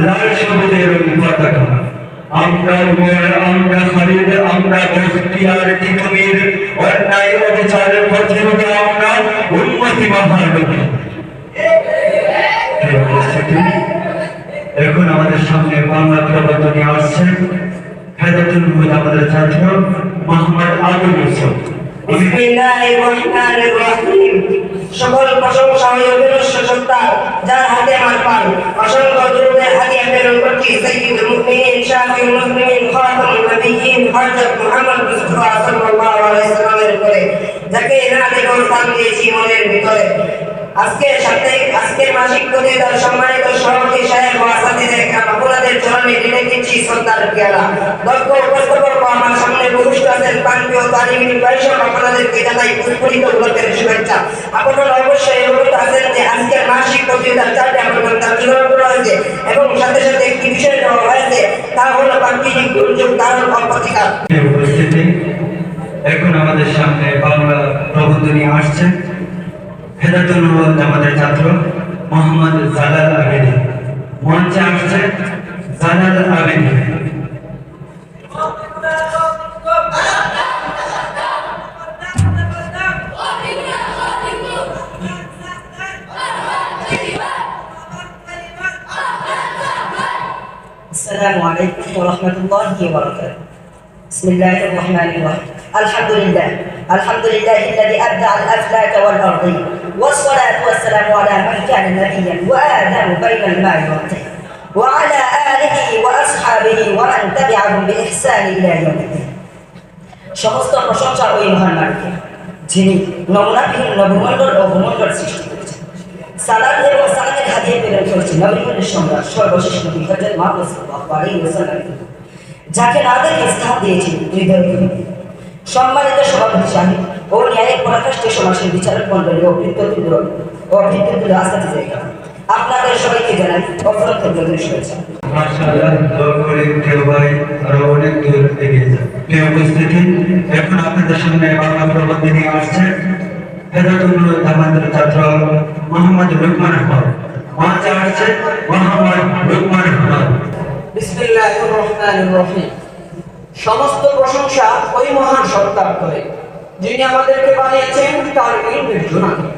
লাল সবুজের ওই পতাকা। আমরা উমর, আমরা খালিদ, আমরা বখতিয়ার তিতুমির, অন্যায় অবিচারের প্রতিরোধে আমরা উম্মতি মহানবী। এখন আমাদের সামনে বাংলা প্রবন্ধ নিয়ে আসছেন হেদায়েতুল মুহিত আমাদের ছাত্র মোহাম্মদ আবুল ইউসুফ। বিসমিল্লাহির রহমানির রহিম। সকল প্রশংসা ও সত্তা যার হাতে আমার পান। অসংখ্য দুরূদের হাদিয়া প্রেরণ করছি সাইয়্যিদুল মুমিনিন শাফিউল মুসলিমিন খাতামুন নবিয়্যিন হযরত মুহাম্মদ মুস্তাফা সাল্লাল্লাহু আলাইহি ওয়াসাল্লামের উপরে, যাকে না দেখো স্থান দিয়েছি মনের ভিতরে। আজকের মাসিক প্রতিদার সম্মানিত সভাপতি সাহেব ও আসাদিদের আপনাদের চরণে ঢেলে দিচ্ছি শ্রদ্ধার পেয়ালা। দক্ষ উপস্থাপক আমার সামনে উপস্থিত আছেন প্রান্তীয় তালিমিন পরিষদ, আপনাদেরকে জানাই পুষ্পরিত উল্লেখের শুভেচ্ছা। আপনারা অবশ্যই অবগত আছেন যে আজকের মাসিক প্রতিদার 4টি আপনাদের তালিকা করা হয়েছে এবং সাথে সাথে একটি বিষয় দেওয়া হয়েছে, তা হলো প্রাকৃতিক দুর্যোগ কারণ ও প্রতিকার। এখন আমাদের সামনে বাংলা প্রবন্ধ নিয়ে আসছে হেদায়েতুল মুহিত আমাদের ছাত্র মোহাম্মদ জালাল আবেদী। মঞ্চে আসছে জালাল আবেদী। السلام عليكم ورحمة الله وبركاته. بسم الله الرحمن الرحيم. الحمد لله الذي أبدع الأفلاك والأرضين، والصلاة والسلام على من كان نبيا وآدم بين الماء والطين، وعلى آله وأصحابه ومن تبعهم بإحسان إلى يوم الدين. সমস্ত প্রশংসা ওই মহান মালিককে, যিনি নমুনাবিহীন নবমণ্ডল ও ভূমণ্ডল সৃষ্টি করেছেন। সালাত এবং সালামের হাদিয়া প্রেরণ করেছেন নবীদের সম্রাট সর্বশেষ নবী হযরত মুহাম্মদ সাল্লাল্লাহু আলাইহি ওয়াসাল্লাম। যাকে না দেখে স্থান দিয়েছি হৃদয় খুলে। সম্মানিত সভাপতি সাহেব ও ন্যায়ের পরাকাষ্ঠে সমাজের বিচারক মন্ডলী ও বৃত্তবৃন্দ আস্থাতে জায়গা, আপনাদের সবাইকে জানাই অফরন্ত শুভেচ্ছা। মাশাআল্লাহ, দোয়া করি কেউ ভাই আরো অনেক দূর এগিয়ে যান। প্রিয় উপস্থিতি, এখন আপনাদের সামনে বাংলা প্রবন্ধ নিয়ে আসছে হেদায়েতুল জামাতের ছাত্র মোহাম্মদ লুকমান আহমদ। মঞ্চে আসছে মোহাম্মদ লুকমান আহমদ। বিসমিল্লাহির রহমানির রহিম। সমস্ত প্রশংসা ওই মহান সত্তার করে, যিনি আমাদেরকে বানিয়েছেন তার ইলমের জোনাকি,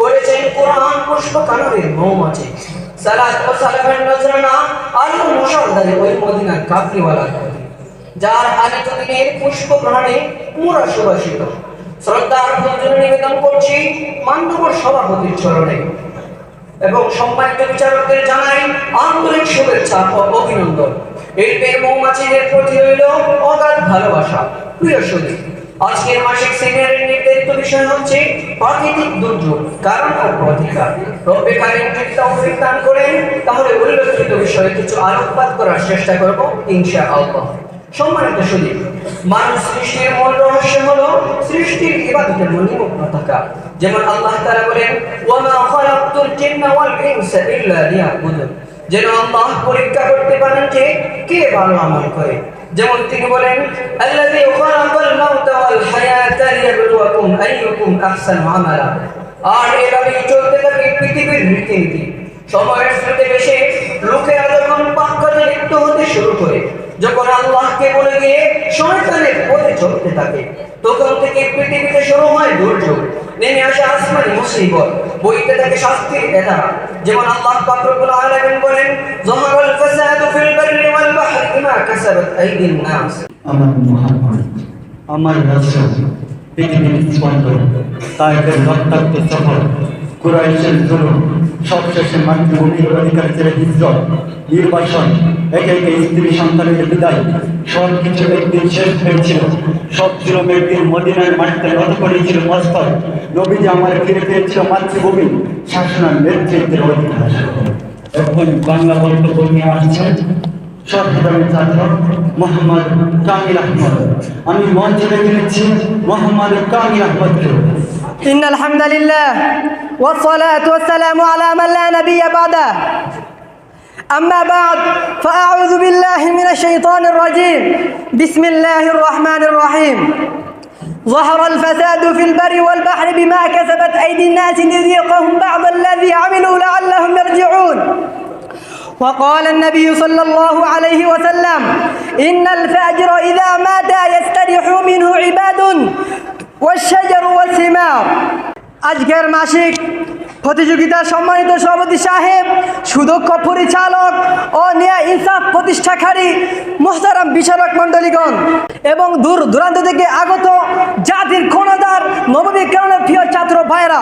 করেছেন কোরআন পুষ্প কাননের মৌমাছি। সালাত ও সালামের নজরানা আলো মুশারদারে ওই মদিনার কাবলিওয়ালার প্রতি, যার আনিত দিনের পুষ্প গ্রহণে পুরা সুবাসিত। শ্রদ্ধার ভঞ্জন নিবেদন করছি মাননীয় সভাপতির চরণে এবং সম্মানিত বিচারকদের জানাই আন্তরিক শুভেচ্ছা ও অভিনন্দন। এর মৌমাছিদের প্রতি রইল অগাধ ভালোবাসা। প্রিয় সুধী, আজকের মাসিক সেমিনারের নির্ধারিত বিষয় হচ্ছে প্রাকৃতিক দুর্যোগ, কারণ ও প্রতিকার। রব্বে কারীম যদি তৌফিক দান করেন তাহলে উল্লেখিত বিষয়ে কিছু আলোকপাত করার চেষ্টা করব ইনশাআল্লাহ। সম্মানিত সুধী, মানুষ সৃষ্টির মূল রহস্য হলো সৃষ্টির ইবাদতের নিমগ্ন থাকা। যেমন আল্লাহ তাআলা বলেন, ওয়ামা খালাকতুল জিন্না ওয়াল ইনসা ইল্লা লিয়াবুদুন, যেন আল্লাহ পরীক্ষা করতে পারেন যে কে ভালো আমল করে। যেমন তিনি বলেন, আল্লাযী খালাকাল মাউতা ওয়াল হায়াতা লিয়াবলুয়াকুম আইয়ুকুম আহসানু আমালা। আর এভাবেই চলতে থাকে পৃথিবীর রীতিনীতি। সময়ের স্রোতে বেশে লোকেরা যখন পাপ কাজে লিপ্ত হতে শুরু করে, যখন আল্লাহকে বলে গিয়ে শয়তানের পথে চলতে থাকে, তখন থেকে পৃথিবীতে শুরু হয় দুর্যোগ, নেমে আসে আসমানি মুসিবত, বইতে থাকে শাস্তির এধারা। যেমন আল্লাহ পাক রব্বুল আলামিন বলেন, যাহারাল ফাসাদু ফিল বাররি ওয়াল বাহরি বিমা কাসাবাত আইদিন নাস। আমার মুহাম্মদ, আমার রাসূল, পৃথিবীর স্পন্দন, তায়েফের রক্তাক্ত সফর, কুরাইশের জুলুম, সবশেষে মাতৃভূমির অধিকার ছেড়ে হিজরত, নির্বাসন, একে একে স্ত্রী সন্তানের বিদায়, সব কিছু একদিন শেষ হয়েছিল। সব জুলুম একদিন মদিনার মাটিতে নত করেছিল মস্তক। নবীজি আমার ফিরে পেয়েছিল মাতৃভূমি, শাসনের নেতৃত্বের অধিকার। এখন বাংলা বক্তব্য নিয়ে আসছে সর্বদানের ছাত্র মোহাম্মদ কামিল আহমদ। আমি মঞ্চে ডেকে নিচ্ছি মোহাম্মদ কামিল আহমদকে। إن الحمد لله والصلاة والسلام على من لا نبي بعده. أما بعد فأعوذ بالله من الشيطان الرجيم. بسم الله الرحمن الرحيم. ظهر الفساد في البر والبحر بما كسبت أيدي الناس ليذيقهم بعض الذي عملوا لعلهم يرجعون. وقال النبي صلى الله عليه وسلم إن الفاجر إذا مات يستريح منه عباد والشجر والثمار. আজকের মাসিক প্রতিযোগিতার সম্মানিত সভাপতি সাহেব, সুদক্ষ পরিচালক ও ন্যায় ইনসাফ প্রতিষ্ঠাকারী মোহতারাম বিচারক মণ্ডলীগণ এবং দূর দূরান্ত থেকে আগত জাতির ক্ষণদার নববিজ্ঞানের প্রিয় ছাত্র ভাইরা,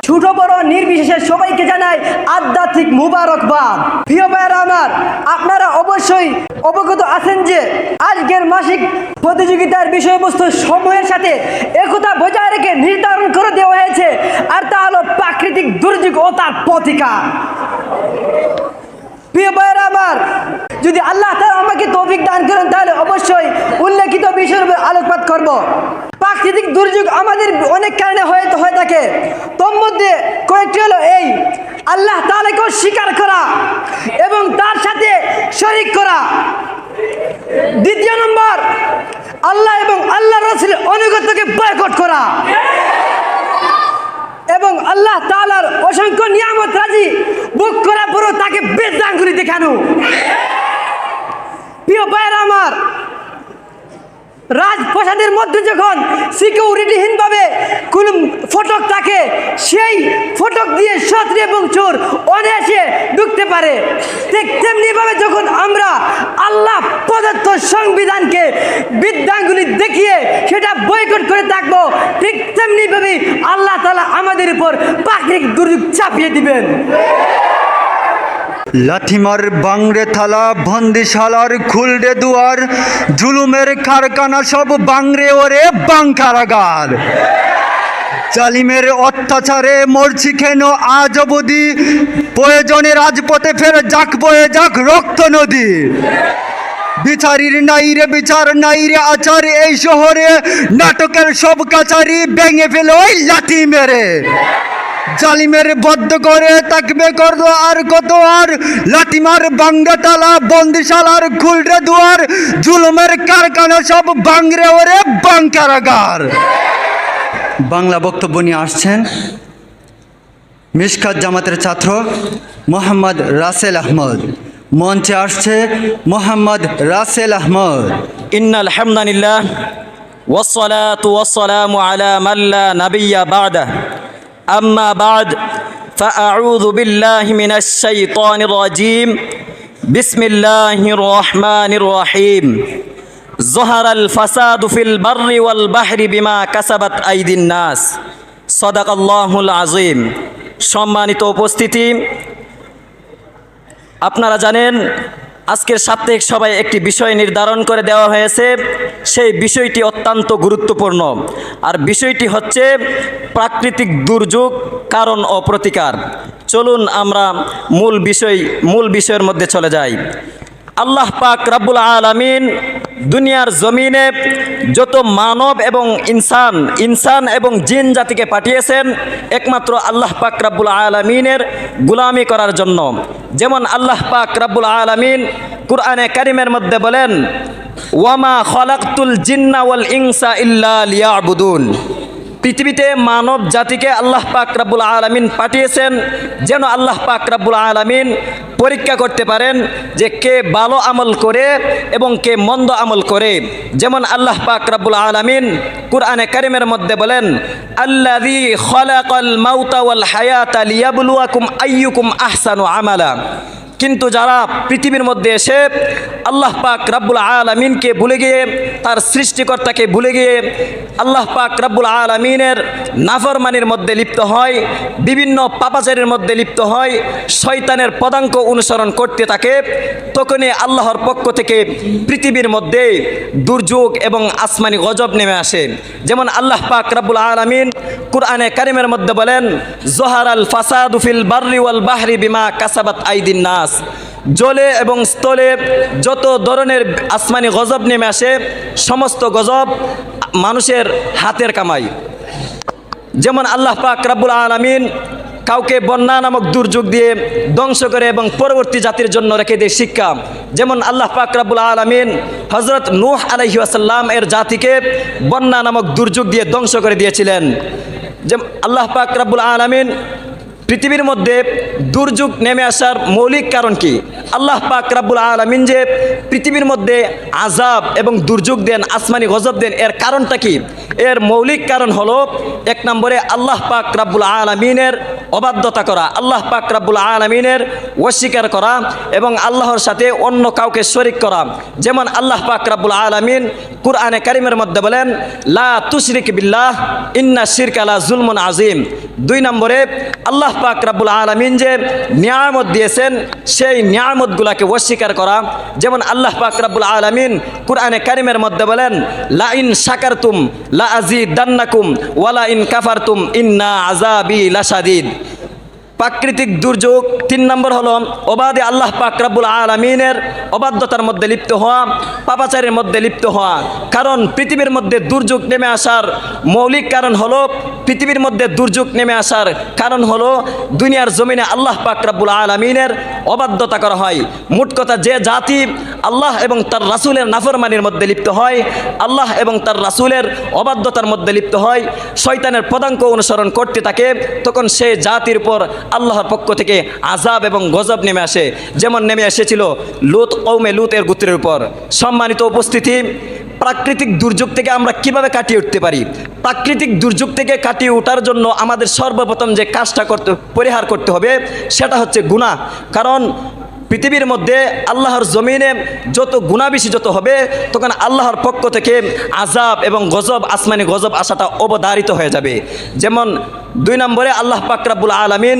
ছোট বড় নির্বিশেষে সবাইকে জানাই আধ্যাত্মিক মুবারকবাদ। প্রিয় ভাইরা আমার, আপনারা অবশ্যই অবগত আছেন যে আজকের মাসিক প্রতিযোগিতার বিষয়বস্তু সমূহের সাথে একতা বজায় রেখে নির্ধারণ করে দেওয়া হয়েছে, আর তা হলো প্রাকৃতিক দুর্যোগ ও তার প্রতিকার। প্রিয় ভাইরা আমার, যদি আল্লাহ তাআলা আমাকে তৌফিক দান করেন তাহলে অবশ্যই উল্লেখিত বিষয়ের উপর আলোকপাত করব। প্রাকৃতিক দুর্যোগ আমাদের অনেক কারণে হয়ে থাকে, তোর মধ্যে কয়েকটি হলো এই: আল্লাহ তাআলাকে স্বীকার করা এবং তার সাথে শরীক করা। দ্বিতীয় নম্বর, আল্লাহ এবং আল্লাহ রাসূলের অনুগত্যকে বয়কট করা এবং আল্লাহ তাআলার অসংখ্য নিয়ামত রাজি ভোগ করার পরও তাকে বেদাঙ্গুলি দেখানো। প্রিয় ভাইরা আমার, রাজপ্রাসাদের মধ্যে যখন সিকিউরিটিহীনভাবে কোনো ফটক থাকে, সেই ফটক দিয়ে শত্রু এবং চোর অনায়াসে ঢুকতে পারে। ঠিক তেমনিভাবে যখন আমরা আল্লাহ প্রদত্ত সংবিধানকে বিদ্যাঙ্গুলি দেখিয়ে সেটা বয়কট করে থাকবো, ঠিক তেমনিভাবেই আল্লাহ তাআলা আমাদের উপর প্রাকৃতিক দুর্যোগ চাপিয়ে দিবেন। লাথিমার বাংরে থালা, বন্দিশালার খুলডে দুয়ার, জুলুমের কারখানা সব বাংরে ওরে বাংকারাগার। জালিমের অত্যাচারে মরছি কেন আজ অবধি, প্রয়োজনে রাজপথে ফের যাক বয়ে যাক রক্ত নদী। বিচারির নাই রে বিচার নাই রে আচার এই শহরে নাটকের সব কাচারি ভেঙে ফেলো ওই লাঠি মেরে জালিমের বদ্ধ করে তাকবে করলো আর কত আর লাঠিমার বাঙ্গা তালা বন্দিশালার খুলরে দুয়ার জুলুমের কারখানা সব বাংরে ওরে বাংকারাগার। বাংলা বক্তব্য নিয়ে আসছেন মিশকাত জামাতের ছাত্র মোহাম্মদ রাসেল আহমদ। মঞ্চে আসছে মোহাম্মদ রাসেল আহমদ। ইন্নাল হামদালিল্লাহ ওয়াসসালাতু ওয়াসসালামু আলা মান লা নাবিয়্যা বা'দা আম্মা বা'দ ফাআউযু বিল্লাহি মিনাশ শাইতানির রাজীম বিসমিল্লাহির রহমানির রহিম যাহারাল ফাসাদু ফিল বাররি ওয়াল বাহরি বিমা কাসাবাত আইদিন নাস সাদাকাল্লাহুল আযীম। সম্মানিত উপস্থিতি, আপনারা জানেন আজকের সাপ্তাহিক সভায় একটি বিষয় নির্ধারণ করে দেওয়া হয়েছে। সেই বিষয়টি অত্যন্ত গুরুত্বপূর্ণ, আর বিষয়টি হচ্ছে প্রাকৃতিক দুর্যোগ, কারণ ও প্রতিকার। চলুন আমরা মূল বিষয়ের মধ্যে চলে যাই। আল্লাহ পাক রব্বুল আলামিন দুনিয়ার জমিনে যত মানব এবং ইনসান এবং জিন জাতিকে পাঠিয়েছেন একমাত্র আল্লাহ পাক রব্বুল আলামিনের গোলামি করার জন্য। যেমন আল্লাহ পাক রব্বুল আলামিন কুরআনে কারিমের মধ্যে বলেন, ওয়ামা খলাকতুল জিন্না ওয়াল ইনসা ইল্লা লিয়াবুদুন। পৃথিবীতে মানব জাতিকে আল্লাহ পাক রব্বুল আলামিন পাঠিয়েছেন যেন আল্লাহ পাক রব্বুল আলামিন পরীক্ষা করতে পারেন যে কে ভালো আমল করে এবং কে মন্দ আমল করে। যেমন আল্লাহ পাক রব্বুল আলামিন কুরআনে কারিমের মধ্যে বলেন, আল্লাযী খালাকাল মাউতা ওয়াল হায়াতা লিয়াবলুয়াকুম আইয়ুকুম আহসানু আমালা। কিন্তু যারা পৃথিবীর মধ্যে এসে আল্লাহ পাক রব্বুল আলামিনকে ভুলে গিয়ে, তার সৃষ্টিকর্তাকে ভুলে গিয়ে আল্লাহ পাক রব্বুল আলামিনের নাফরমানির মধ্যে লিপ্ত হয়, বিভিন্ন পাপাচারের মধ্যে লিপ্ত হয়, শয়তানের পদাঙ্ক অনুসরণ করতে থাকে, তখনই আল্লাহর পক্ষ থেকে পৃথিবীর মধ্যে দুর্যোগ এবং আসমানি গজব নেমে আসে। যেমন আল্লাহ পাক রব্বুল আলামিন কুরআনে কারিমের মধ্যে বলেন, যাহারাল ফাসাদু ফিল বাররি ওয়াল বাহরি বিমা কাসাবাত আইদিন নাস। জলে এবং স্থলে যত ধরনের আসমানি গজব নেমে আসে সমস্ত গজব মানুষের হাতের কামাই। যেমন আল্লাহ পাক রব্বুল আলামিন কাউকে বন্যা নামক দুর্যোগ দিয়ে ধ্বংস করে এবং পরবর্তী জাতির জন্য রেখে দেয় শিক্ষা। যেমন আল্লাহ পাক রব্বুল আলামিন হযরত নূহ আলাইহিস সালাম এর জাতিকে বন্যা নামক দুর্যোগ দিয়ে ধ্বংস করে দিয়েছিলেন। যে আল্লাহ পাক রব্বুল আলামিন পৃথিবীর মধ্যে দুর্যোগ নেমে আসার মৌলিক কারণ কি? আল্লাহ পাক রব্বুল আলামিন যে পৃথিবীর মধ্যে আযাব এবং দুর্যোগ দেন, আসমানি গজব দেন, এর কারণটা কি? এর মৌলিক কারণ হলো, এক নম্বরে আল্লাহ পাক রব্বুল আলামিনের অবাধ্যতা করা, আল্লাহ পাক রব্বুল আলামিনের অস্বীকার করা এবং আল্লাহর সাথে অন্য কাউকে শরীক করা। যেমন আল্লাহ পাক রব্বুল আলামিন কুরআনে কারিমের মধ্যে বলেন, লা তুশরিক বিল্লাহ ইন্না শিরকা লা যুলমুন আযীম। দুই নম্বরে আল্লাহ পাক রব্বুল আলামিন যে নিয়ামত দিয়েছেন সেই নিয়ামতগুলোকে অস্বীকার করা। যেমন আল্লাহ পাক রব্বুল আলামিন কুরআনে কারিমের মধ্যে বলেন, লা ইন শাকারতুম লা আযীদান্নাকুম ওয়া লা ইন কাফারতুম ইন্না আযাবি লাশাদীদ। প্রাকৃতিক দুর্যোগ। তিন নম্বর হলো অবাধে আল্লাহ পাক রব্বুল আলামিনের অবাধ্যতার মধ্যে লিপ্ত হওয়া, পাপাচারের মধ্যে লিপ্ত হওয়া। কারণ পৃথিবীর মধ্যে দুর্যোগ নেমে আসার মৌলিক কারণ হলো, পৃথিবীর মধ্যে দুর্যোগ নেমে আসার কারণ হলো দুনিয়ার জমিনে আল্লাহ পাক রব্বুল আলামিনের অবাধ্যতা করা হয়। মোট কথা, যে জাতি আল্লাহ এবং তার রাসূলের নাফরমানির মধ্যে লিপ্ত হয়, আল্লাহ এবং তার রাসূলের অবাধ্যতার মধ্যে লিপ্ত হয়, শয়তানের পদাঙ্ক অনুসরণ করতে থাকে, তখন সেই জাতির উপর আল্লাহর পক্ষ থেকে আযাব এবং গজব নেমে আসে। যেমন নেমে এসেছিল কওমে লূতের গোত্রের উপর। সম্মানিত উপস্থিতি, প্রাকৃতিক দুর্যোগ থেকে আমরা কিভাবে কাটিয়ে উঠতে পারি? প্রাকৃতিক দুর্যোগ থেকে কাটিয়ে ওঠার জন্য আমাদের সর্বপ্রথম যে কাজটা পরিহার করতে হবে সেটা হচ্ছে গুনাহ। কারণ পৃথিবীর মধ্যে আল্লাহর জমিনে যত গুনাহ বেশি যত হবে, তখন আল্লাহর পক্ষ থেকে আযাব এবং গজব, আসমানি গজব আসাটা অবধারিত হয়ে যাবে। যেমন দুই নম্বরে আল্লাহ পাক রব্বুল আলামিন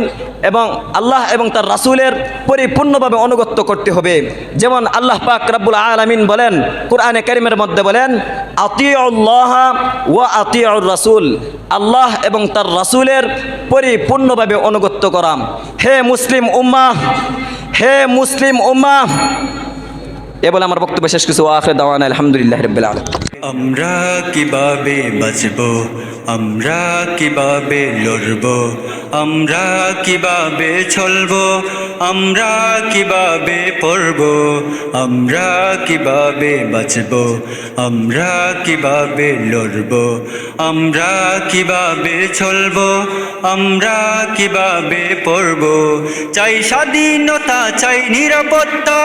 এবং আল্লাহ এবং তার রাসূলের পরিপূর্ণভাবে অনুগত্য করতে হবে। যেমন আল্লাহ পাক রব্বুল আলামিন বলেন কুরআনে কারীমের মধ্যে বলেন, আতিউল্লাহ ওয়া আতিউর রাসূল। আল্লাহ এবং তার রাসূলের পরিপূর্ণভাবে অনুগত্য করা। হে মুসলিম উম্মাহ, হে মুসলিম উম্মাহ, এ বলে আমার বক্তব্য শেষ কিছু আখির দাওয়ানা আলহামদুলিল্লাহ রাব্বিল আলামিন। আমরা কিভাবে বাঁচব, আমরা কিভাবে লড়ব, আমরা কিভাবে চলব, আমরা কিভাবে পড়ব, আমরা কিভাবে বাঁচব, আমরা কিভাবে লড়ব, আমরা কিভাবে চলব, আমরা কিভাবে পড়ব। চাই স্বাধীনতা, চাই নিরাপত্তা,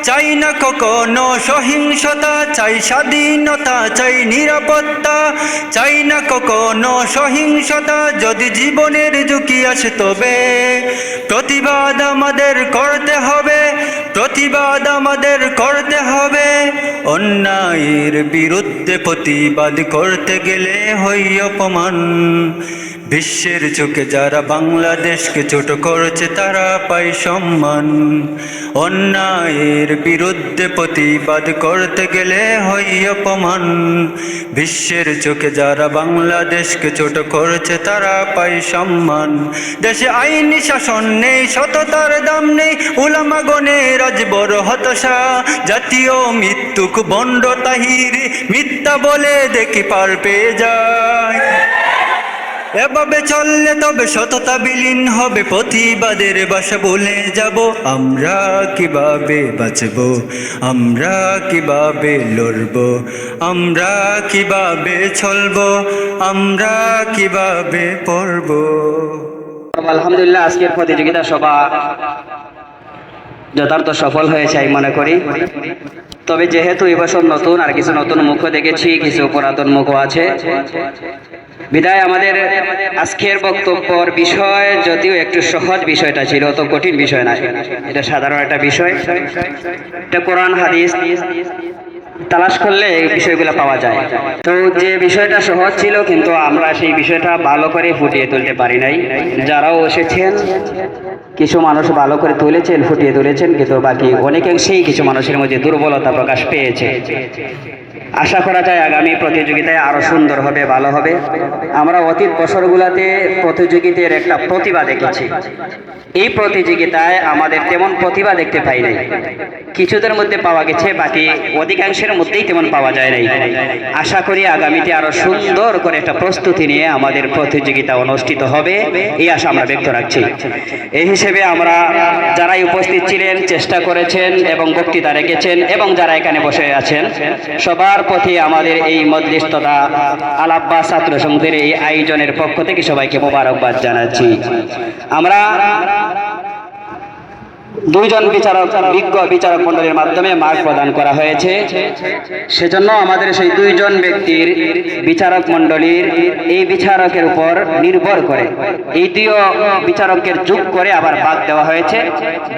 চাই না কখনো সহিংসতা, চাই স্বাধীনতা, চাই নিরাপত্তা, চাই না কখনো সহিংসতা। যদি জীবনের ঝুঁকি আসে তবে প্রতিবাদ আমাদের করতে হবে, প্রতিবাদ আমাদের করতে হবে। অন্যায়ের বিরুদ্ধে প্রতিবাদ করতে গেলে হই অপমান। বিশ্বের চোখে যারা বাংলাদেশকে ছোট করেছে তারা পায় সম্মান। অন্যায়ের বিরুদ্ধে প্রতিবাদ করতে গেলে হয় অপমান। বিশ্বের চোখে যারা বাংলাদেশকে ছোট করেছে তারা পায় সম্মান। দেশে আইনি শাসন নেই, সততার দাম নেই, উলামাগণের আজ বড় হতাশা। জাতীয় মৃত্যুক বন্ড তাহির মিথ্যা বলে দেখি পার পেয়ে যায়। এভাবে চললে তবে সততা বিলীন হবে, প্রতিবাদের বাসা বলে যাব। আমরা কিভাবে বাঁচব, আমরা কিভাবে লড়ব, আমরা কিভাবে চলব, আমরা কিভাবে পড়ব। আলহামদুলিল্লাহ, আজকের প্রতিযোগিতা সভা যথার্থ সফল হয়েছে আমি মনে করি। তবে যেহেতু এবছর নতুন, আর কিছু নতুন মুখ দেখেছি, কিছু পুরাতন মুখ আছে, বিদায় আমাদের আজকের বক্তব্যের বিষয় যদিও একটু সহজ বিষয়টা ছিল, অত কঠিন বিষয় না, এটা সাধারণ একটা বিষয়। এটা কোরআন হাদিস তালাশ করলে এই বিষয়গুলো পাওয়া যায়। তো যে বিষয়টা সহজ ছিল কিন্তু আমরা সেই বিষয়টা ভালো করে ফুটিয়ে তুলতে পারি নাই। যারাও এসেছেন কিছু মানুষ ভালো করে তুলেছেন, ফুটিয়ে তুলেছেন, কিন্তু বাকি অনেকাংশেই কিছু মানুষের মধ্যে দুর্বলতা প্রকাশ পেয়েছে। আশা করা যায় আগামী প্রতিযোগিতায় আরো সুন্দর হবে, ভালো হবে। আমরা অতীত বছরগুলোতে প্রতিযোগিতার একটা প্রতিভা দেখেছি, এই প্রতিযোগিতায় আমাদের তেমন প্রতিভা দেখতে পাই নাই। কিছুদের মধ্যে পাওয়া গেছে, বাকি অধিকাংশের মধ্যেই তেমন পাওয়া যায় নাই। আশা করি আগামীতে আরো সুন্দর করে একটা প্রস্তুতি নিয়ে আমাদের প্রতিযোগিতা অনুষ্ঠিত হবে, এই আশা আমরা ব্যক্ত রাখছি। এই হিসেবে আমরা যারাই উপস্থিত ছিলেন, চেষ্টা করেছেন এবং বক্তৃতা রেখেছেন, এবং যারা এখানে বসে আছেন, সবার প্রতি আমাদের এই মজলিস তথা আল আব্বাস ছাত্র সংঘের এই আয়োজনের পক্ষ থেকে সবাইকে মোবারকবাদ জানাচ্ছি। আমরা দুইজন বিচারক, বিজ্ঞ বিচারক মণ্ডলীর মাধ্যমে মার্ক প্রদান করা হয়েছে। সেজন্য আমাদের সেই দুইজন ব্যক্তির বিচারক মণ্ডলীর এই বিচারকের উপর নির্ভর করে এই দুই বিচারকের যোগ করে আবার ভাগ দেওয়া হয়েছে।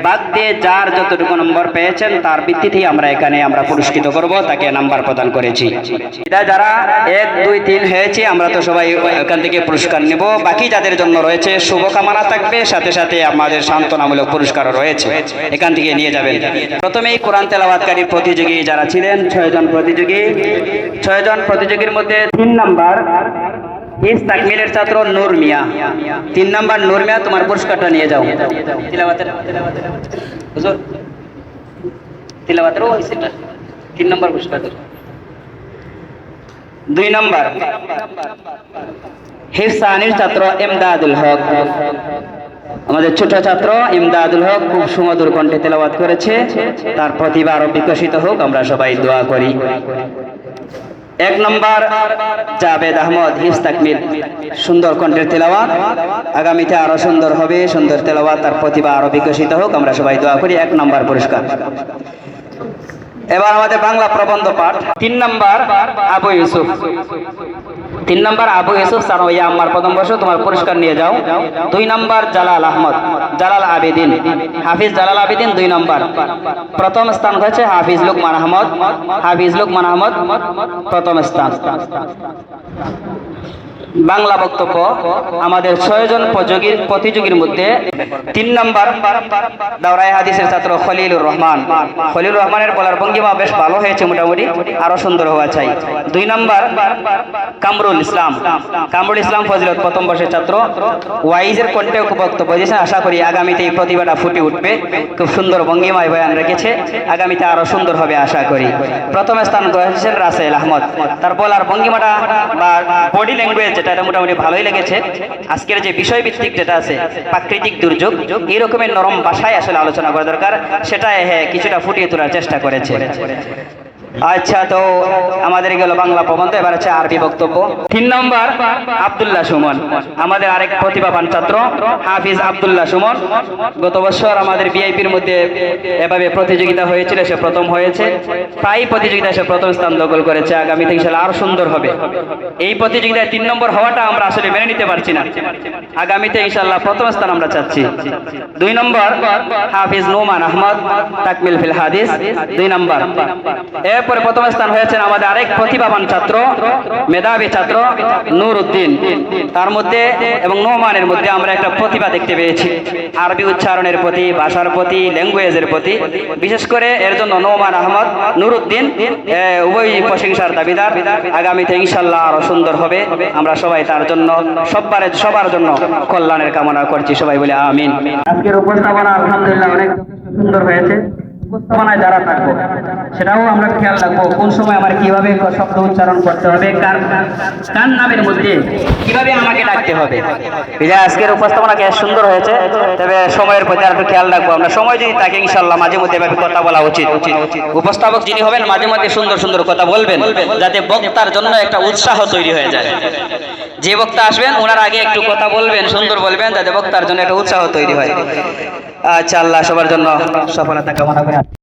ভাগ দিয়ে যার যতটুকু নম্বর পেয়েছেন তার ভিত্তিতেই আমরা এখানে পুরস্কৃত করব, তাকে নাম্বার প্রদান করেছি। এটা যারা 1, 2, 3 হয়েছে আমরা তো সবাই এখান থেকে পুরস্কার নেব। বাকি যাদের জন্য রয়েছে শুভকামনা থাকবে, সাথে সাথে আমাদের সান্ত্বনামূলক পুরস্কারও রয়েছে, এখান থেকে নিয়ে যাবেন। প্রথমেই কোরআন তেলাওয়াতকারী প্রতিযোগী যারা ছিলেন 6 জন প্রতিযোগী, 6 জন প্রতিযোগীর মধ্যে 3 নাম্বার ইস তাকমিলের ছাত্র নূর মিয়া। 3 নাম্বার নূর মিয়া, তোমার পুরস্কারটা নিয়ে যাও। হুজুর তিলাওয়াতের ওই সেটা 3 নাম্বার পুরস্কার। 2 নাম্বার হিফসানির ছাত্র ইমদাদুল হক। আমাদের ছোট ছাত্র ইমদাদুল হক খুব সুমধুর কণ্ঠে তেলাওয়াত করেছে, তার প্রতিভা আরো বিকশিত হোক, আমরা সবাই দোয়া করি। 1 নম্বর জাবেদ আহমদ হিফজ তাকমিল, সুন্দর কণ্ঠের তেলাওয়াত, আগামীতে আরো সুন্দর হবে, সুন্দর তেলাওয়াত, তার প্রতিভা আরো বিকশিত হোক, আমরা সবাই দোয়া করি। 1 নম্বর পুরস্কার। এবার আমাদের বাংলা প্রবন্ধ পাঠ। 3 নম্বর আবু ইউসুফ। 3 নম্বর আবু ইউসুফ সানোয়া আম্মার প্রথম বর্ষ, তোমার পুরস্কার নিয়ে যাও। 2 নম্বর জালাল আহমদ, জালাল আবেদিন, হাফিজ জালাল আবেদিন 2 নম্বর। প্রথম স্থান হয়েছে হাফিজ লুকমান আহমদ, হাফিজ লুকমান আহমদ প্রথম স্থান। বাংলা বক্তব্য আমাদের 6 জন প্রতিযোগীর মধ্যে 3 নম্বর দাওরায়ে হাদিসের ছাত্র খলিলুর রহমান। খলিলুর রহমানের বলার ভঙ্গিমা বেশ ভালো হয়েছে, মোটামুটি আরো সুন্দর হওয়া চাই। 2 নম্বর কামরুল ইসলাম ফজিলত প্রথম বর্ষের ছাত্র, ওয়াইজের কণ্ঠে বক্তব্য দিয়েছেন। আশা করি আগামীতে এই প্রতিভাটা ফুটে উঠবে, খুব সুন্দর ভঙ্গিমায় বয়ান রেখেছে, আগামীতে আরো সুন্দর হবে আশা করি। প্রথম স্থান করেছেন রাসেল আহমদ, তার বলার ভঙ্গিমাটা বা বডি ল্যাঙ্গুয়েজ যেটা এটা মোটামুটি ভালোই লেগেছে। আজকের যে বিষয়ভিত্তিক যেটা আছে প্রাকৃতিক দুর্যোগ, এই রকমের নরম ভাষায় আসলে আলোচনা করা দরকার, সেটা কিছুটা ফুটিয়ে তোলার চেষ্টা করেছে। আচ্ছা, তো আমাদের গেল বাংলা প্রবন্ধ, এবার হচ্ছে আরবি বক্তব্য। 3 নম্বর আব্দুল্লাহ সুমন, আমাদের আরেক প্রতিভাবান ছাত্র হাফিজ আব্দুল্লাহ সুমন। গত বছর আমাদের ভিআইপির মধ্যে এভাবে প্রতিযোগিতা হয়েছিল, সে প্রথম হয়েছে। প্রায় প্রতিযোগিতায় সে প্রথম স্থান দখল করেছে। আগামীতে ইনশাআল্লাহ আরো সুন্দর হবে। এই প্রতিযোগিতায় 3 নম্বর হওয়াটা আমরা আসলে মেনে নিতে পারছি না, আগামীতে ইনশাআল্লাহ প্রথম স্থান আমরা চাচ্ছি। 2 নম্বর হাফিজ নোমান আহমদ, তাকমিল ফিল হাদিস 2 নম্বর। এরপরে প্রথম স্থান হয়েছেন আমাদের আরেক প্রতিভাবান ছাত্র, মেধাবী ছাত্র নূর উদ্দিন। তার মধ্যে এবং নোমানের মধ্যে আমরা একটা প্রতিভা দেখতে পেয়েছি, আরবি উচ্চারণের প্রতি, ভাষার প্রতি, ল্যাঙ্গুয়েজের প্রতি। বিশেষ করে এর জন্য নোমান আহমদ, নূর উদ্দিন উভয় প্রশংসার দাবিদার। আগামীতে ইনশাআল্লাহ আরো সুন্দর হবে, আমরা সবাই তার জন্য সবার জন্য কল্যাণের কামনা করছি, সবাই বলে আমিন। আজকের উপস্থাপনা আলহামদুলিল্লাহ অনেক সুন্দর হয়েছে। উপস্থাপনায় যারা থাকবো সেটাও আমরা খেয়াল রাখবো, কোন সময় আমার কিভাবে শব্দ উচ্চারণ করতে হবে, কার নামের মধ্যে কিভাবে আমাকে ডাকতে হবে। আজকের উপস্থাপনা সুন্দর হয়েছে, তবে সময়ের প্রতি আর একটু খেয়াল রাখবো আমরা। সময় যদি থাকে ইনশাআল্লাহ মাঝে মধ্যে এভাবে কথা বলা উচিত। উপস্থাপক যিনি হবেন মাঝে মধ্যে সুন্দর সুন্দর কথা বলবেন, যাতে বক্তার জন্য একটা উৎসাহ তৈরি হয়ে যায়। যে বক্তা আসবেন ওনার আগে একটু কথা বলবেন, সুন্দর বলবেন, যাতে বক্তার জন্য একটা উৎসাহ তৈরি হয়। আচ্ছা, আল্লাহ সবার জন্য সফলতা কামনা করে।